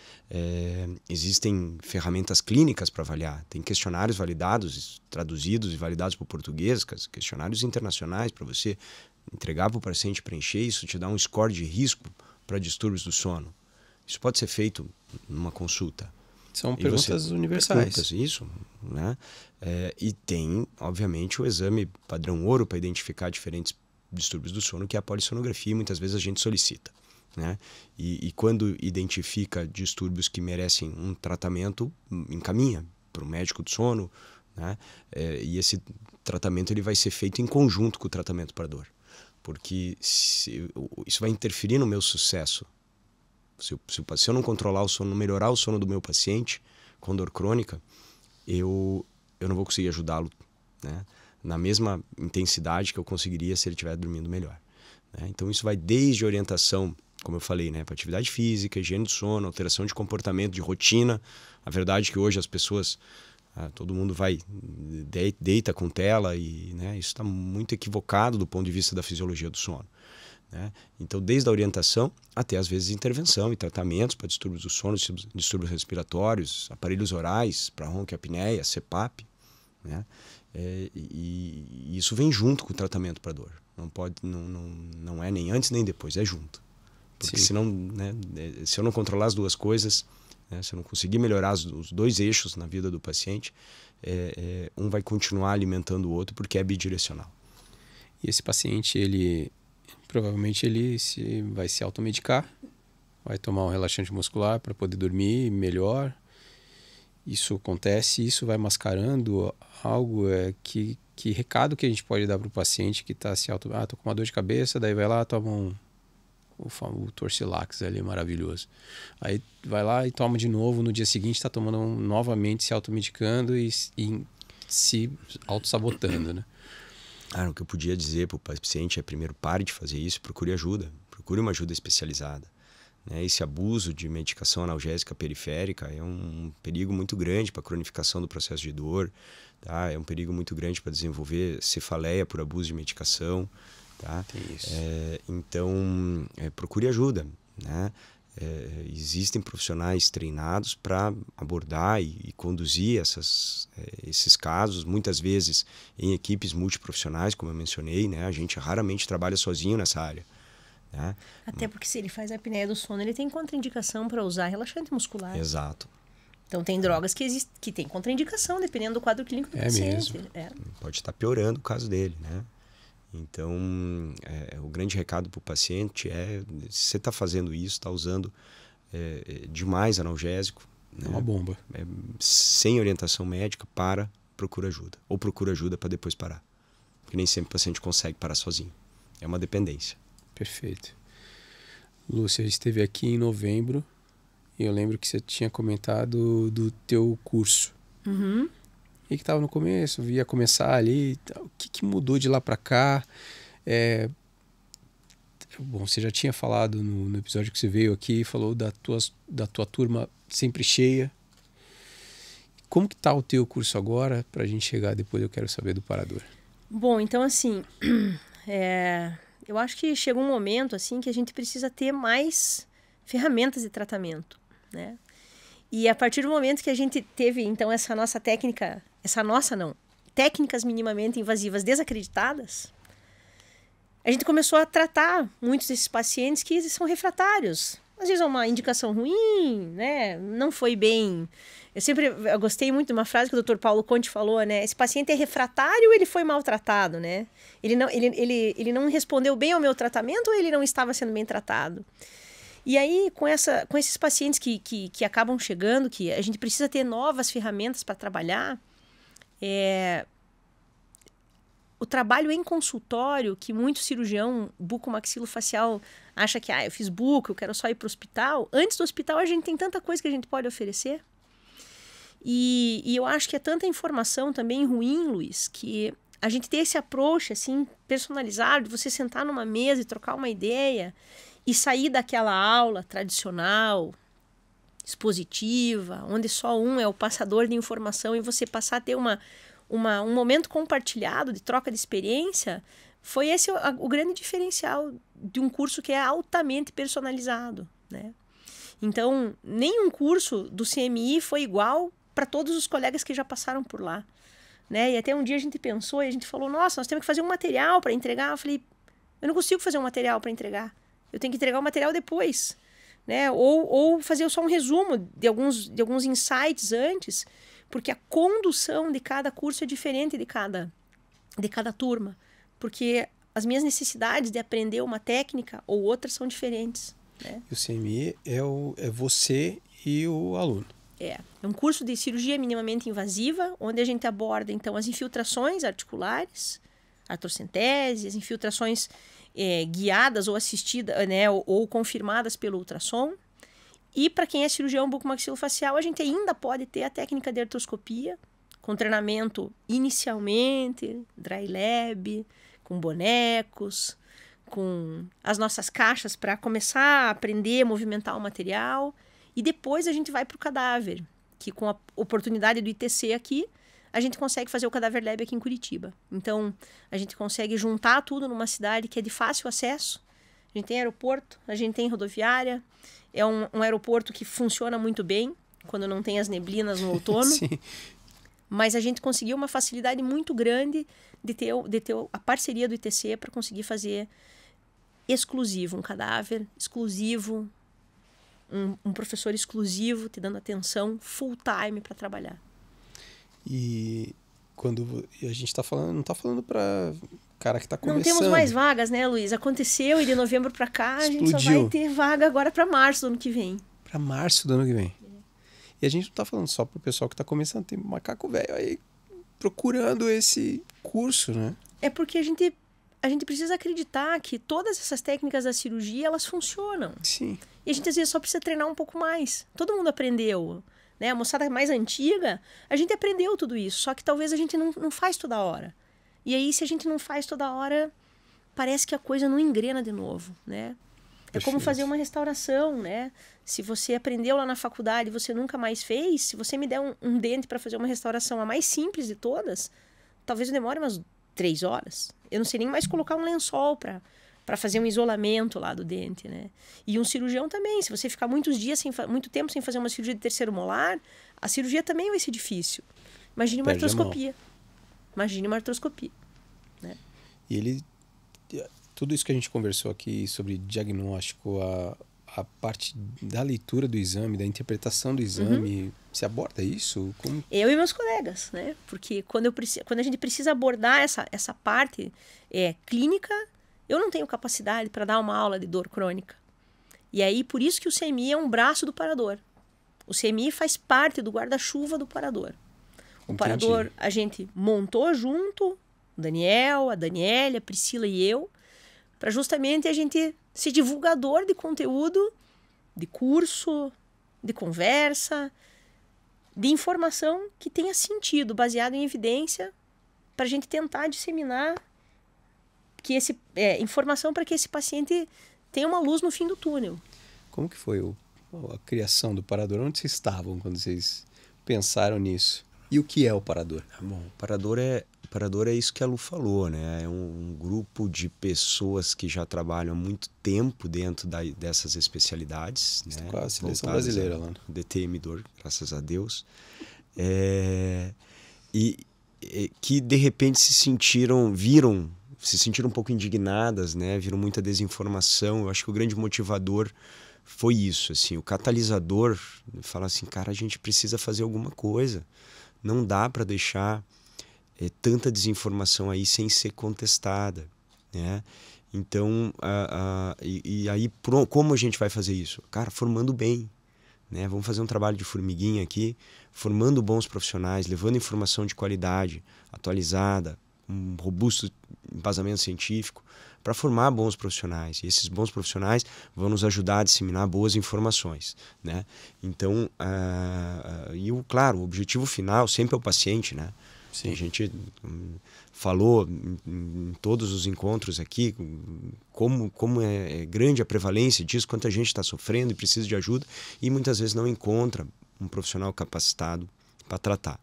Existem ferramentas clínicas para avaliar. Tem questionários validados, traduzidos e validados para o português, questionários internacionais para você entregar para o paciente preencher. Isso te dá um score de risco para distúrbios do sono. Isso pode ser feito numa consulta. São perguntas universais. Perguntas, isso. Né? E tem, obviamente, o exame padrão ouro para identificar diferentes distúrbios do sono, que é a polissonografia, e muitas vezes a gente solicita. Né? E quando identifica distúrbios que merecem um tratamento, encaminha para o médico do sono. Né? E esse tratamento ele vai ser feito em conjunto com o tratamento para dor. Porque isso vai interferir no meu sucesso. Se eu não controlar o sono, não melhorar o sono do meu paciente com dor crônica, eu não vou conseguir ajudá-lo, né, na mesma intensidade que eu conseguiria se ele estiver dormindo melhor. Né? Então isso vai desde orientação, como eu falei, né, para atividade física, higiene do sono, alteração de comportamento, de rotina. A verdade é que hoje as pessoas, todo mundo vai, deita com tela e, né, isso está muito equivocado do ponto de vista da fisiologia do sono. Né? Então, desde a orientação até, às vezes, intervenção e tratamentos para distúrbios do sono, distúrbios respiratórios, aparelhos orais para ronquiapneia, CPAP. Né? E isso vem junto com o tratamento para dor. Não é nem antes nem depois, é junto. Porque senão, né, se eu não controlar as duas coisas, né, se eu não conseguir melhorar os dois eixos na vida do paciente, um vai continuar alimentando o outro porque é bidirecional. E esse paciente, provavelmente vai se automedicar, vai tomar um relaxante muscular para poder dormir melhor. Isso acontece, isso vai mascarando algo. Que recado que a gente pode dar para o paciente que está se tô com uma dor de cabeça, daí vai lá, toma o Torcilax ali, maravilhoso. Aí vai lá e toma de novo, no dia seguinte está tomando novamente, se automedicando e se autossabotando, né? O que eu podia dizer para o paciente é, primeiro, pare de fazer isso, procure ajuda, procure uma ajuda especializada. Né? Esse abuso de medicação analgésica periférica é um perigo muito grande para a cronificação do processo de dor, tá? É um perigo muito grande para desenvolver cefaleia por abuso de medicação. Tá? Então, procure ajuda. Né? Existem profissionais treinados para abordar e conduzir esses casos, muitas vezes em equipes multiprofissionais, como eu mencionei. Né? A gente raramente trabalha sozinho nessa área. Né? Até porque se ele faz a apneia do sono, ele tem contraindicação para usar relaxante muscular. Exato. Então tem drogas que tem contraindicação, dependendo do quadro clínico do paciente. Mesmo. Pode estar piorando o caso dele, né? Então, o grande recado para o paciente se você está fazendo isso, está usando demais analgésico, né? É uma bomba. Sem orientação médica, procura ajuda. Ou procura ajuda para depois parar. Porque nem sempre o paciente consegue parar sozinho. É uma dependência. Perfeito. Lúcia esteve aqui em novembro e eu lembro que você tinha comentado do teu curso. Uhum. E que estava no começo, ia começar ali. O que mudou de lá para cá? Bom, você já tinha falado no episódio que você veio aqui, falou da tua turma sempre cheia. Como que tá o teu curso agora? Para a gente chegar depois, eu quero saber do Parador. Bom, então assim, eu acho que chegou um momento assim que a gente precisa ter mais ferramentas de tratamento, né? E a partir do momento que a gente teve, então, essa nossa técnica, técnicas minimamente invasivas desacreditadas, a gente começou a tratar muitos desses pacientes que são refratários. Às vezes é uma indicação ruim, né? Não foi bem... Eu gostei muito de uma frase que o Dr. Paulo Conte falou, né? Esse paciente é refratário ou ele foi maltratado, né? Ele não respondeu bem ao meu tratamento ou ele não estava sendo bem tratado? E aí, com esses pacientes que acabam chegando, que a gente precisa ter novas ferramentas para trabalhar, o trabalho em consultório, que muito cirurgião bucomaxilofacial acha que eu fiz buco, eu quero só ir para o hospital. Antes do hospital a gente tem tanta coisa que a gente pode oferecer. E eu acho que é tanta informação também ruim, Luiz, que a gente ter esse approach assim, personalizado, de você sentar numa mesa e trocar uma ideia e sair daquela aula tradicional, expositiva, onde só um é o passador de informação e você passar a ter um momento compartilhado de troca de experiência, foi esse o grande diferencial de um curso que é altamente personalizado, né? Então, nenhum curso do CMI foi igual para todos os colegas que já passaram por lá, né? E até um dia a gente pensou e a gente falou, nossa, nós temos que fazer um material para entregar. Eu falei, eu não consigo fazer um material para entregar. Eu tenho que entregar o material depois, né? Ou fazer só um resumo de alguns insights antes, porque a condução de cada curso é diferente de cada turma, porque as minhas necessidades de aprender uma técnica ou outra são diferentes, né? E o CMI é você e o aluno. É um curso de cirurgia minimamente invasiva, onde a gente aborda, então, as infiltrações articulares, artrocentese, as infiltrações guiadas ou assistidas, né, ou confirmadas pelo ultrassom. E para quem é cirurgião bucomaxilofacial, a gente ainda pode ter a técnica de artroscopia, com treinamento inicialmente, dry lab, com bonecos, com as nossas caixas para começar a aprender a movimentar o material. E depois a gente vai para o cadáver, que com a oportunidade do ITC aqui, a gente consegue fazer o Cadáver Lab aqui em Curitiba. Então, a gente consegue juntar tudo numa cidade que é de fácil acesso. A gente tem aeroporto, a gente tem rodoviária. É um aeroporto que funciona muito bem, quando não tem as neblinas no outono. Sim. Mas a gente conseguiu uma facilidade muito grande de ter a parceria do ITC para conseguir fazer exclusivo, um cadáver exclusivo, um professor exclusivo te dando atenção full time para trabalhar. E quando a gente está falando, não está falando para cara que está começando. Não temos mais vagas, né, Luiz? Aconteceu e de novembro para cá a gente só Explodiu. vai ter vaga agora para março do ano que vem. Para março do ano que vem. E a gente não está falando só para o pessoal que está começando, tem macaco velho aí procurando esse curso, né? É porque a gente precisa acreditar que todas essas técnicas da cirurgia, elas funcionam. Sim. E a gente às vezes só precisa treinar um pouco mais. Todo mundo aprendeu, né? A moçada mais antiga, a gente aprendeu tudo isso, só que talvez a gente não faz toda hora. E aí, se a gente não faz toda hora, parece que a coisa não engrena de novo, né? É como fazer uma restauração, né? Se você aprendeu lá na faculdade e você nunca mais fez, se você me der um dente para fazer uma restauração a mais simples de todas, talvez eu demore umas 3 horas. Eu não sei nem mais colocar um lençol para fazer um isolamento lá do dente, né? E um cirurgião também. Se você ficar muito tempo sem fazer uma cirurgia de terceiro molar, a cirurgia também vai ser difícil. Imagine uma artroscopia. Imagine uma artroscopia, né? E tudo isso que a gente conversou aqui sobre diagnóstico, a parte da leitura do exame, da interpretação do exame, você aborda isso? Como... Eu e meus colegas, né? Porque quando a gente precisa abordar essa parte clínica, eu não tenho capacidade para dar uma aula de dor crônica. E aí, por isso que o CMI é um braço do parador. O CMI faz parte do guarda-chuva do parador. O parador a gente montou junto, o Daniel, a Daniela, a Priscila e eu, para justamente a gente ser divulgador de conteúdo, de curso, de conversa, de informação que tenha sentido, baseado em evidência, para a gente tentar disseminar informação para que esse paciente tenha uma luz no fim do túnel. Como que foi a criação do parador? Onde vocês estavam quando vocês pensaram nisso? E o que é o parador? Bom, o parador é isso que a Lu falou, né? É um grupo de pessoas que já trabalham há muito tempo dentro dessas especialidades, né? Com a seleção brasileira lá. DTM Dor, graças a Deus. E que de repente se sentiram um pouco indignadas, né? Viram muita desinformação. Eu acho que o grande motivador foi isso, assim, o catalisador, fala assim, cara, a gente precisa fazer alguma coisa. Não dá para deixar tanta desinformação aí sem ser contestada, né? Então, aí como a gente vai fazer isso? Cara, formando bem, né? Vamos fazer um trabalho de formiguinha aqui, formando bons profissionais, levando informação de qualidade, atualizada, um robusto embasamento científico para formar bons profissionais. E esses bons profissionais vão nos ajudar a disseminar boas informações, né? Então, claro, o objetivo final sempre é o paciente, né? Sim. A gente falou em todos os encontros aqui como é grande a prevalência disso, quanta gente está sofrendo e precisa de ajuda e muitas vezes não encontra um profissional capacitado para tratar,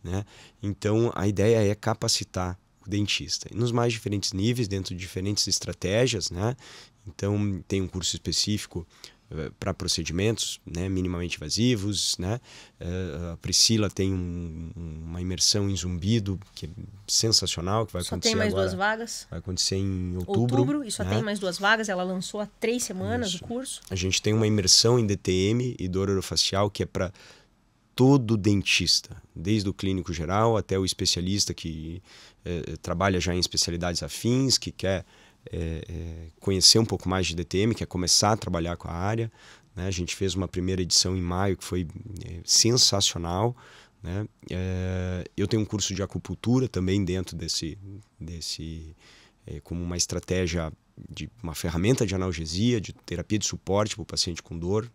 né? Então, a ideia é capacitar o dentista nos mais diferentes níveis, dentro de diferentes estratégias, né? Então, tem um curso específico para procedimentos, né, minimamente invasivos, né? A Priscila tem uma imersão em zumbido que é sensacional, que vai acontecer agora. Só tem mais 2 vagas. Vai acontecer em outubro. E só né? tem mais 2 vagas. Ela lançou há 3 semanas o curso. A gente tem uma imersão em DTM e dor orofacial que é para todo dentista, desde o clínico geral até o especialista que trabalha já em especialidades afins, que quer conhecer um pouco mais de DTM, quer começar a trabalhar com a área, né? A gente fez uma primeira edição em maio que foi sensacional, né? Eu tenho um curso de acupuntura também dentro desse como uma estratégia, de uma ferramenta de analgesia, de terapia de suporte para o paciente com dor.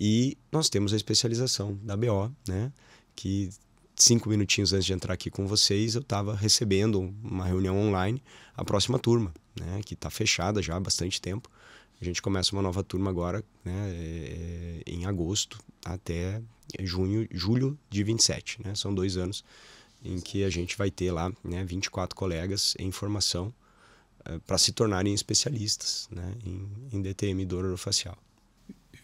E nós temos a especialização da BO, né? Que 5 minutinhos antes de entrar aqui com vocês, eu estava recebendo uma reunião online, a próxima turma, né? Que está fechada já há bastante tempo. A gente começa uma nova turma agora, né? Em agosto até julho de 27, né? São 2 anos em que a gente vai ter lá, né, 24 colegas em formação para se tornarem especialistas, né, em DTM e dor orofacial.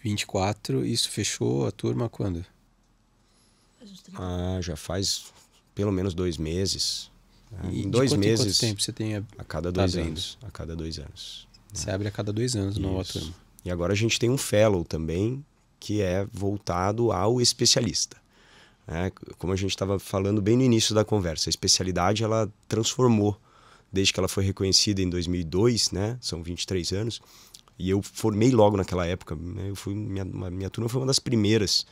24, isso fechou a turma quando? Já faz pelo menos 2 meses. E em 2 meses. Quanto tempo você tem a cada 2 anos. A cada 2 anos. Você abre a cada 2 anos nova turma. E agora a gente tem um fellow também, que é voltado ao especialista. Como a gente estava falando bem no início da conversa, a especialidade ela transformou, desde que ela foi reconhecida em 2002, né? São 23 anos. E eu formei logo naquela época, né? Minha turma foi uma das primeiras.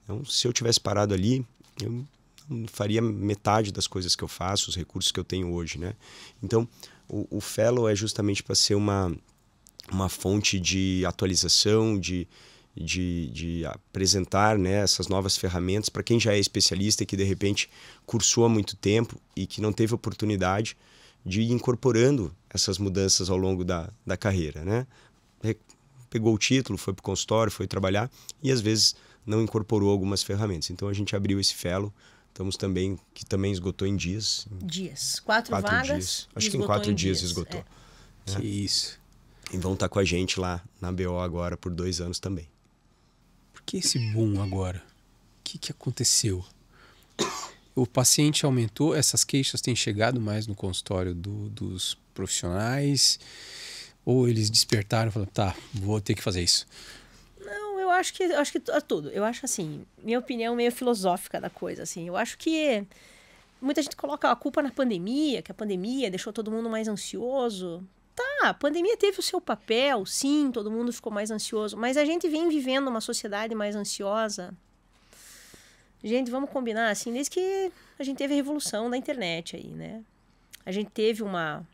Então, se eu tivesse parado ali, eu não faria metade das coisas que eu faço, os recursos que eu tenho hoje, né? Então, o fellow é justamente para ser uma fonte de atualização, de apresentar, né, essas novas ferramentas para quem já é especialista e que, de repente, cursou há muito tempo e que não teve oportunidade de ir incorporando essas mudanças ao longo da carreira, né? Pegou o título, foi para o consultório, foi trabalhar e às vezes não incorporou algumas ferramentas. Então a gente abriu esse fellow, que também esgotou em dias. 4 vagas. Dias. Acho que em 4 dias esgotou. Que isso. E vão estar com a gente lá na BO agora por 2 anos também. Por que esse boom agora? O que aconteceu? O paciente aumentou, essas queixas têm chegado mais no consultório dos profissionais? Ou eles despertaram e falaram, tá, vou ter que fazer isso? Não, eu acho que é tudo. Eu acho assim, minha opinião meio filosófica da coisa, assim. Eu acho que muita gente coloca a culpa na pandemia, que a pandemia deixou todo mundo mais ansioso. Tá, a pandemia teve o seu papel, sim, todo mundo ficou mais ansioso. Mas a gente vem vivendo uma sociedade mais ansiosa. Gente, vamos combinar, assim, desde que a gente teve a revolução da internet aí, né? A gente teve uma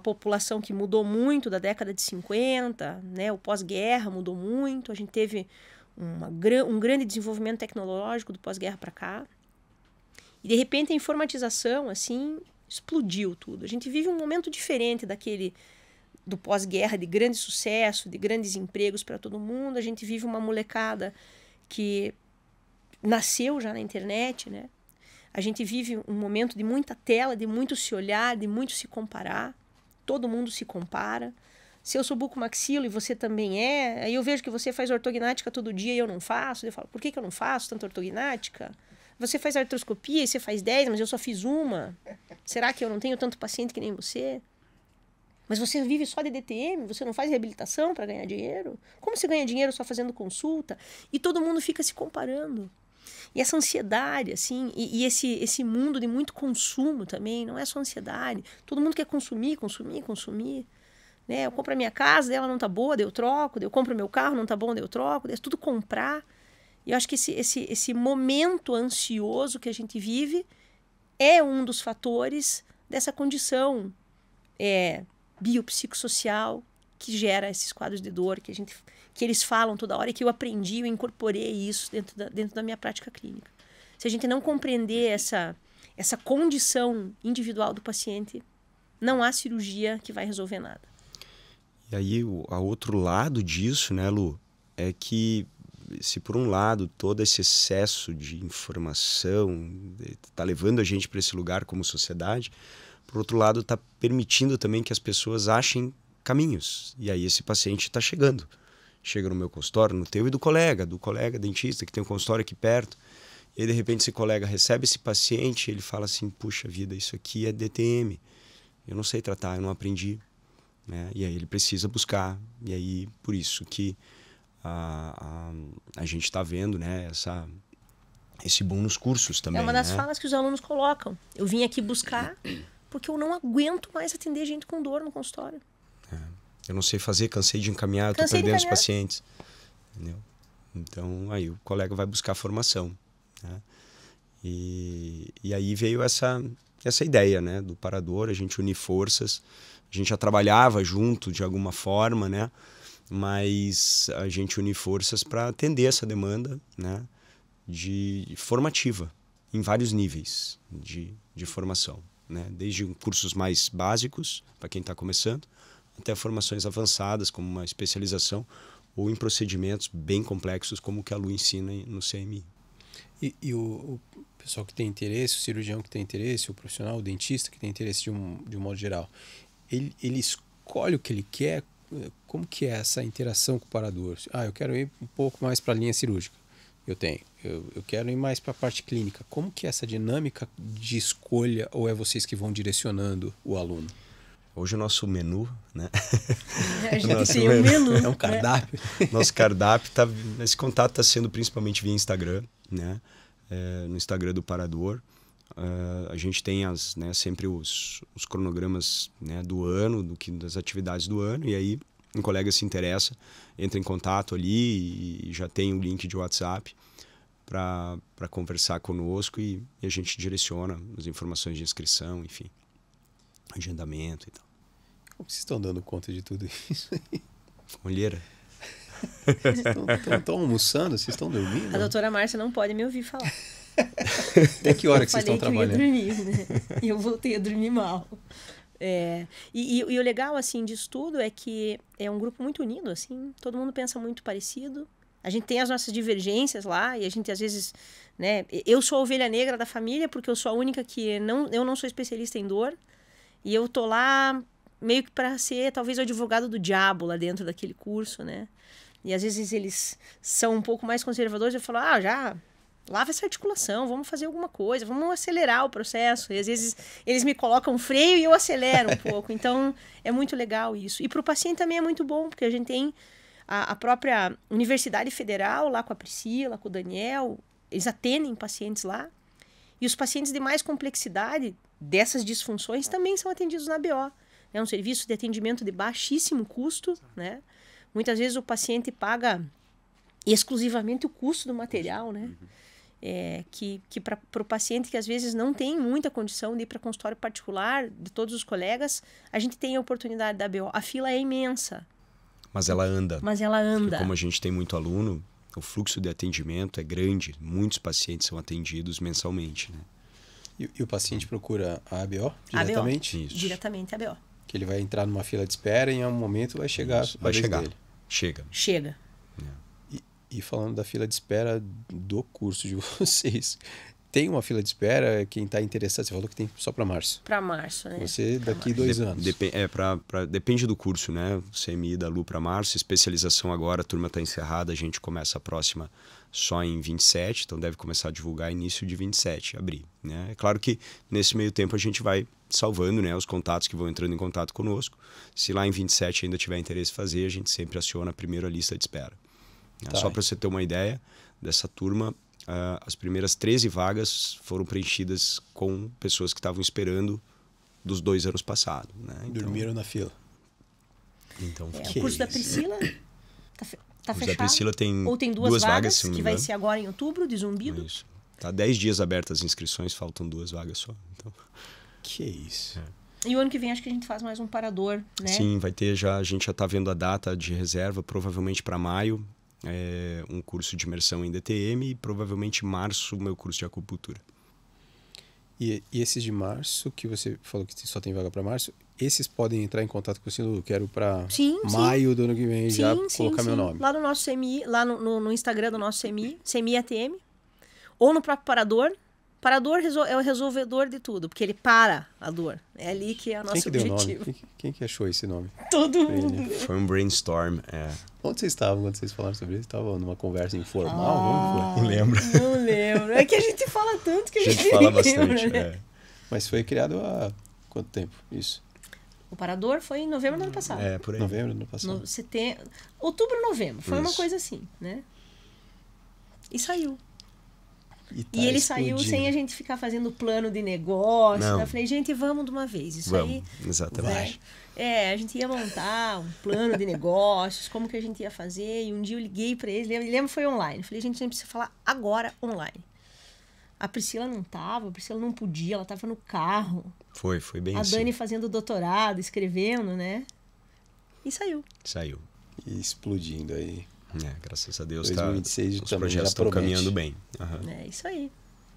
população que mudou muito da década de 50, né? O pós-guerra mudou muito, a gente teve um grande desenvolvimento tecnológico do pós-guerra para cá. E, de repente, a informatização, assim, explodiu tudo. A gente vive um momento diferente do pós-guerra, de grande sucesso, de grandes empregos para todo mundo. A gente vive uma molecada que nasceu já na internet, né? A gente vive um momento de muita tela, de muito se olhar, de muito se comparar. Todo mundo se compara. Se eu sou bucomaxilo e você também é, aí eu vejo que você faz ortognática todo dia e eu não faço. Eu falo, por que eu não faço tanta ortognática? Você faz artroscopia e você faz 10, mas eu só fiz uma. Será que eu não tenho tanto paciente que nem você? Mas você vive só de DTM? Você não faz reabilitação para ganhar dinheiro? Como você ganha dinheiro só fazendo consulta? E todo mundo fica se comparando. E essa ansiedade, assim, e esse mundo de muito consumo também, não é só ansiedade. Todo mundo quer consumir, né? Eu compro a minha casa, ela não tá boa, daí eu troco. Daí eu compro o meu carro, não tá bom, daí eu troco. Daí é tudo comprar. E eu acho que esse momento ansioso que a gente vive é um dos fatores dessa condição biopsicossocial que gera esses quadros de dor que eles falam toda hora e que eu aprendi, eu incorporei isso dentro da minha prática clínica. Se a gente não compreender essa condição individual do paciente, não há cirurgia que vai resolver nada. E aí, o outro lado disso, né, Lu, é que se por um lado todo esse excesso de informação está levando a gente para esse lugar como sociedade, por outro lado está permitindo também que as pessoas achem caminhos. E aí esse paciente está chegando. Chega no meu consultório, no teu e do colega dentista que tem um consultório aqui perto. E aí, de repente, esse colega recebe esse paciente e ele fala assim, puxa vida, isso aqui é DTM. Eu não sei tratar, eu não aprendi. Né? E aí ele precisa buscar. E aí, por isso que a gente está vendo, né, esse boom nos cursos também. É uma das né? falas que os alunos colocam. Eu vim aqui buscar porque eu não aguento mais atender gente com dor no consultório. Eu não sei fazer, cansei de encaminhar, eu estou perdendo os pacientes. Entendeu? Então, aí o colega vai buscar formação. Né? E aí veio essa ideia, né, do Parador, a gente unir forças. A gente já trabalhava junto de alguma forma, né? Mas a gente unir forças para atender essa demanda, né, formativa, em vários níveis de formação. Né? Desde cursos mais básicos, para quem está começando, até formações avançadas, como uma especialização, ou em procedimentos bem complexos, como o que a Lu ensina no CMI. E o pessoal que tem interesse, o cirurgião que tem interesse, o profissional, o dentista que tem interesse de um modo geral, ele escolhe o que ele quer? Como que é essa interação com o parador? Eu quero ir um pouco mais para a linha cirúrgica. Eu quero ir mais para a parte clínica. Como que é essa dinâmica de escolha, ou é vocês que vão direcionando o aluno? Hoje o nosso menu, né? A gente tem um menu. É um cardápio. Nosso cardápio, esse contato está sendo principalmente via Instagram, né? No Instagram do Parador. A gente tem sempre os cronogramas, né, do ano, das atividades do ano, e aí um colega se interessa, entra em contato ali e já tem um link de WhatsApp para conversar conosco e a gente direciona as informações de inscrição, enfim, agendamento e tal. Como vocês estão dando conta de tudo isso aí? Olheira. Vocês estão almoçando? Vocês estão dormindo? A doutora Márcia não pode me ouvir falar. Até que hora que vocês estão trabalhando? Eu ia dormir, né? E eu voltei a dormir mal. E o legal, assim, disso tudo é que é um grupo muito unido, assim. Todo mundo pensa muito parecido. A gente tem as nossas divergências lá e a gente, às vezes, né? Eu sou a ovelha negra da família porque eu sou a única que eu não sou especialista em dor. E eu tô lá meio que para ser, talvez, o advogado do diabo lá dentro daquele curso, né? E às vezes eles são um pouco mais conservadores. Eu falo, já lava essa articulação, vamos fazer alguma coisa, vamos acelerar o processo. E às vezes eles me colocam freio e eu acelero um pouco. Então é muito legal isso. E para o paciente também é muito bom, porque a gente tem a própria Universidade Federal lá com a Priscila, com o Daniel. Eles atendem pacientes lá. E os pacientes de mais complexidade dessas disfunções também são atendidos na ABO. É um serviço de atendimento de baixíssimo custo, né? Muitas vezes o paciente paga exclusivamente o custo do material, né? Que para o paciente que às vezes não tem muita condição de ir para consultório particular, de todos os colegas, a gente tem a oportunidade da ABO. A fila é imensa. Mas ela anda. Porque como a gente tem muito aluno, o fluxo de atendimento é grande. Muitos pacientes são atendidos mensalmente, né? E o paciente procura a ABO diretamente? ABO. Diretamente a ABO. Que ele vai entrar numa fila de espera e em algum momento vai chegar a vez dele. Chega. E falando da fila de espera do curso de vocês, tem uma fila de espera? Quem está interessado, você falou que tem só para março. Para março, né? Você daqui 2 anos. Depende do curso, né? O CMI da Lu para março, especialização agora, a turma está encerrada, a gente começa a próxima só em 27, então deve começar a divulgar início de 27, abril. Né? É claro que nesse meio tempo a gente vai salvando, né, os contatos que vão entrando em contato conosco. Se lá em 27 ainda tiver interesse em fazer, a gente sempre aciona primeiro a lista de espera. Tá. Só para você ter uma ideia dessa turma, as primeiras 13 vagas foram preenchidas com pessoas que estavam esperando dos 2 anos passados. Né? Então, dormiram na fila. Então, o curso da Priscila tá fechado. Da Priscila tem ou tem duas vagas que vai ser agora em outubro, de Zumbido. Isso. Tá 10 dias abertas as inscrições, faltam 2 vagas só. Então... Que isso. E o ano que vem acho que a gente faz mais um parador, né? Sim, vai ter já, a gente já está vendo a data de reserva, provavelmente para maio, um curso de imersão em DTM e provavelmente em março o meu curso de acupuntura. E esses de março, que você falou que só tem vaga para março, esses podem entrar em contato com você, eu quero para maio do ano que vem já colocar meu nome. Lá no nosso CMI, lá no Instagram do nosso CMI ATM, ou no próprio parador. Parador é o resolvedor de tudo, porque ele para a dor. É ali que é o nosso objetivo. Deu o nome? Quem que achou esse nome? Todo mundo. Foi um brainstorm. Onde vocês estavam quando vocês falaram sobre isso? Estavam numa conversa informal? Não lembro. Não lembro. É que a gente fala tanto que a gente fala lembra, bastante. né? Mas foi criado há quanto tempo isso? O parador foi em novembro do ano passado. Por aí. Novembro do ano passado. Outubro, novembro. Foi uma Isso. coisa assim, né? E saiu. E ele saiu sem a gente ficar fazendo plano de negócio. Não. Eu falei, gente, vamos de uma vez. Isso Vamos, aí. exatamente. A gente ia montar um plano de negócios, como que a gente ia fazer. E um dia eu liguei para eles, lembro foi online. Falei, gente, a gente precisa falar agora online. A Priscila não tava, a Priscila não podia, ela tava no carro. Foi bem A assim. Dani fazendo doutorado, escrevendo, né? E saiu. Saiu. E explodindo aí. Graças a Deus 2026 os também projetos já estão promete. caminhando bem. É isso aí.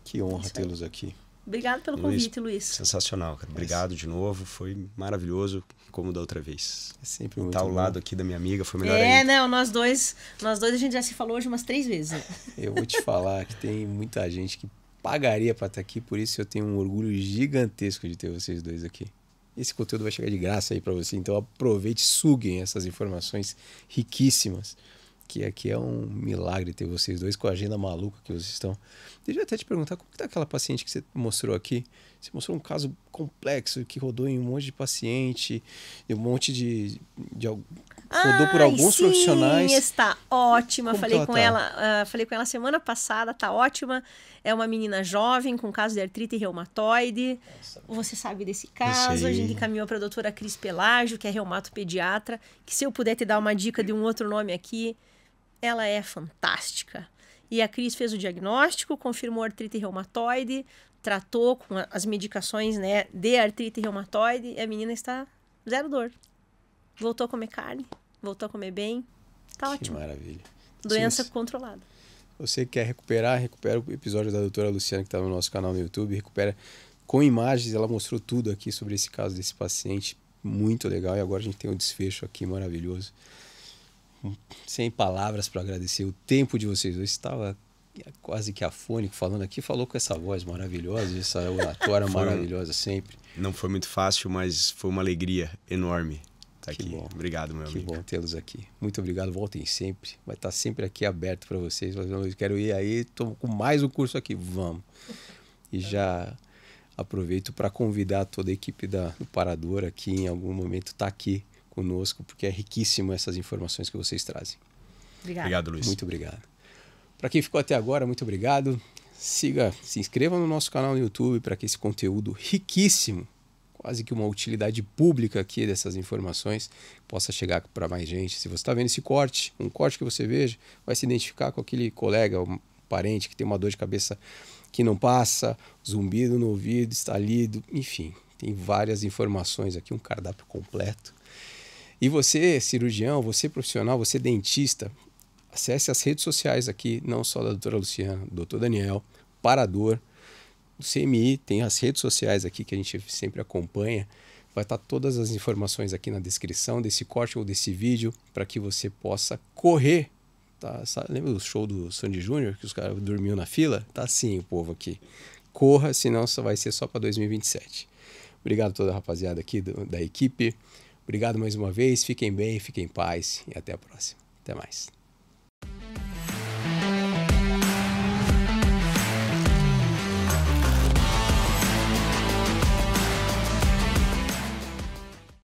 Que honra Isso aí. tê-los aqui. Obrigado pelo convite, Luiz. Sensacional, cara. Obrigado de novo. Foi maravilhoso, como da outra vez. É sempre muito Tá ao bom. lado aqui da minha amiga, foi melhor ainda. Não, nós dois a gente já se falou hoje umas 3 vezes. Eu vou te falar que tem muita gente que pagaria para estar aqui, por isso eu tenho um orgulho gigantesco de ter vocês dois aqui. Esse conteúdo vai chegar de graça aí para você, então aproveite, suguem essas informações riquíssimas, que aqui é um milagre ter vocês dois com a agenda maluca que vocês estão. Deixa eu até te perguntar, como está aquela paciente que você mostrou aqui? Você mostrou um caso complexo que rodou em um monte de paciente, um monte de rodou por alguns profissionais. Está ótima. Como Falei que com ela, falei com ela semana passada, tá ótima. É uma menina jovem com caso de artrite reumatoide. Você sabe desse caso? A gente encaminhou para a doutora Cris Pelágio, que é reumatopediatra, que se eu puder te dar uma dica de um outro nome aqui, ela é fantástica. E a Cris fez o diagnóstico, confirmou artrite reumatoide, tratou com as medicações, né, de artrite reumatoide, e a menina está zero dor. Voltou a comer carne, voltou a comer bem. Tá Que ótimo. maravilha. Doença controlada. Você quer recuperar, recupera o episódio da doutora Luciana que está no nosso canal no YouTube, recupera com imagens, ela mostrou tudo aqui sobre esse caso desse paciente, muito legal, e agora a gente tem um desfecho aqui maravilhoso. Sem palavras para agradecer o tempo de vocês dois. Estava quase que afônico falando aqui, falou com essa voz maravilhosa, essa oratória maravilhosa sempre. Não foi muito fácil, mas foi uma alegria enorme estar Que aqui. bom. Obrigado, meu Que amigo. bom tê-los aqui. Muito obrigado, voltem sempre. Vai estar sempre aqui aberto para vocês. Eu quero ir aí, estou com mais um curso aqui, vamos. E já aproveito para convidar toda a equipe do Parador aqui, em algum momento, estar aqui conosco, porque é riquíssimo essas informações que vocês trazem. Obrigado, Luiz. Muito obrigado. Para quem ficou até agora, muito obrigado. Se inscreva no nosso canal no YouTube para que esse conteúdo riquíssimo, quase que uma utilidade pública aqui dessas informações, possa chegar para mais gente. Se você está vendo esse corte, um corte que você veja, vai se identificar com aquele colega, um parente que tem uma dor de cabeça que não passa, zumbido no ouvido, estalido, enfim, tem várias informações aqui, um cardápio completo. E você, cirurgião, você profissional, você dentista, acesse as redes sociais aqui, não só da doutora Luciana, do doutor Daniel, Parador, do CMI, tem as redes sociais aqui que a gente sempre acompanha. Vai estar todas as informações aqui na descrição desse corte ou desse vídeo para que você possa correr. Tá? Lembra do show do Sandy Júnior, que os caras dormiam na fila? Tá assim o povo aqui. Corra, senão só vai ser só para 2027. Obrigado a toda a rapaziada aqui da equipe. Obrigado mais uma vez, fiquem bem, fiquem em paz e até a próxima. Até mais.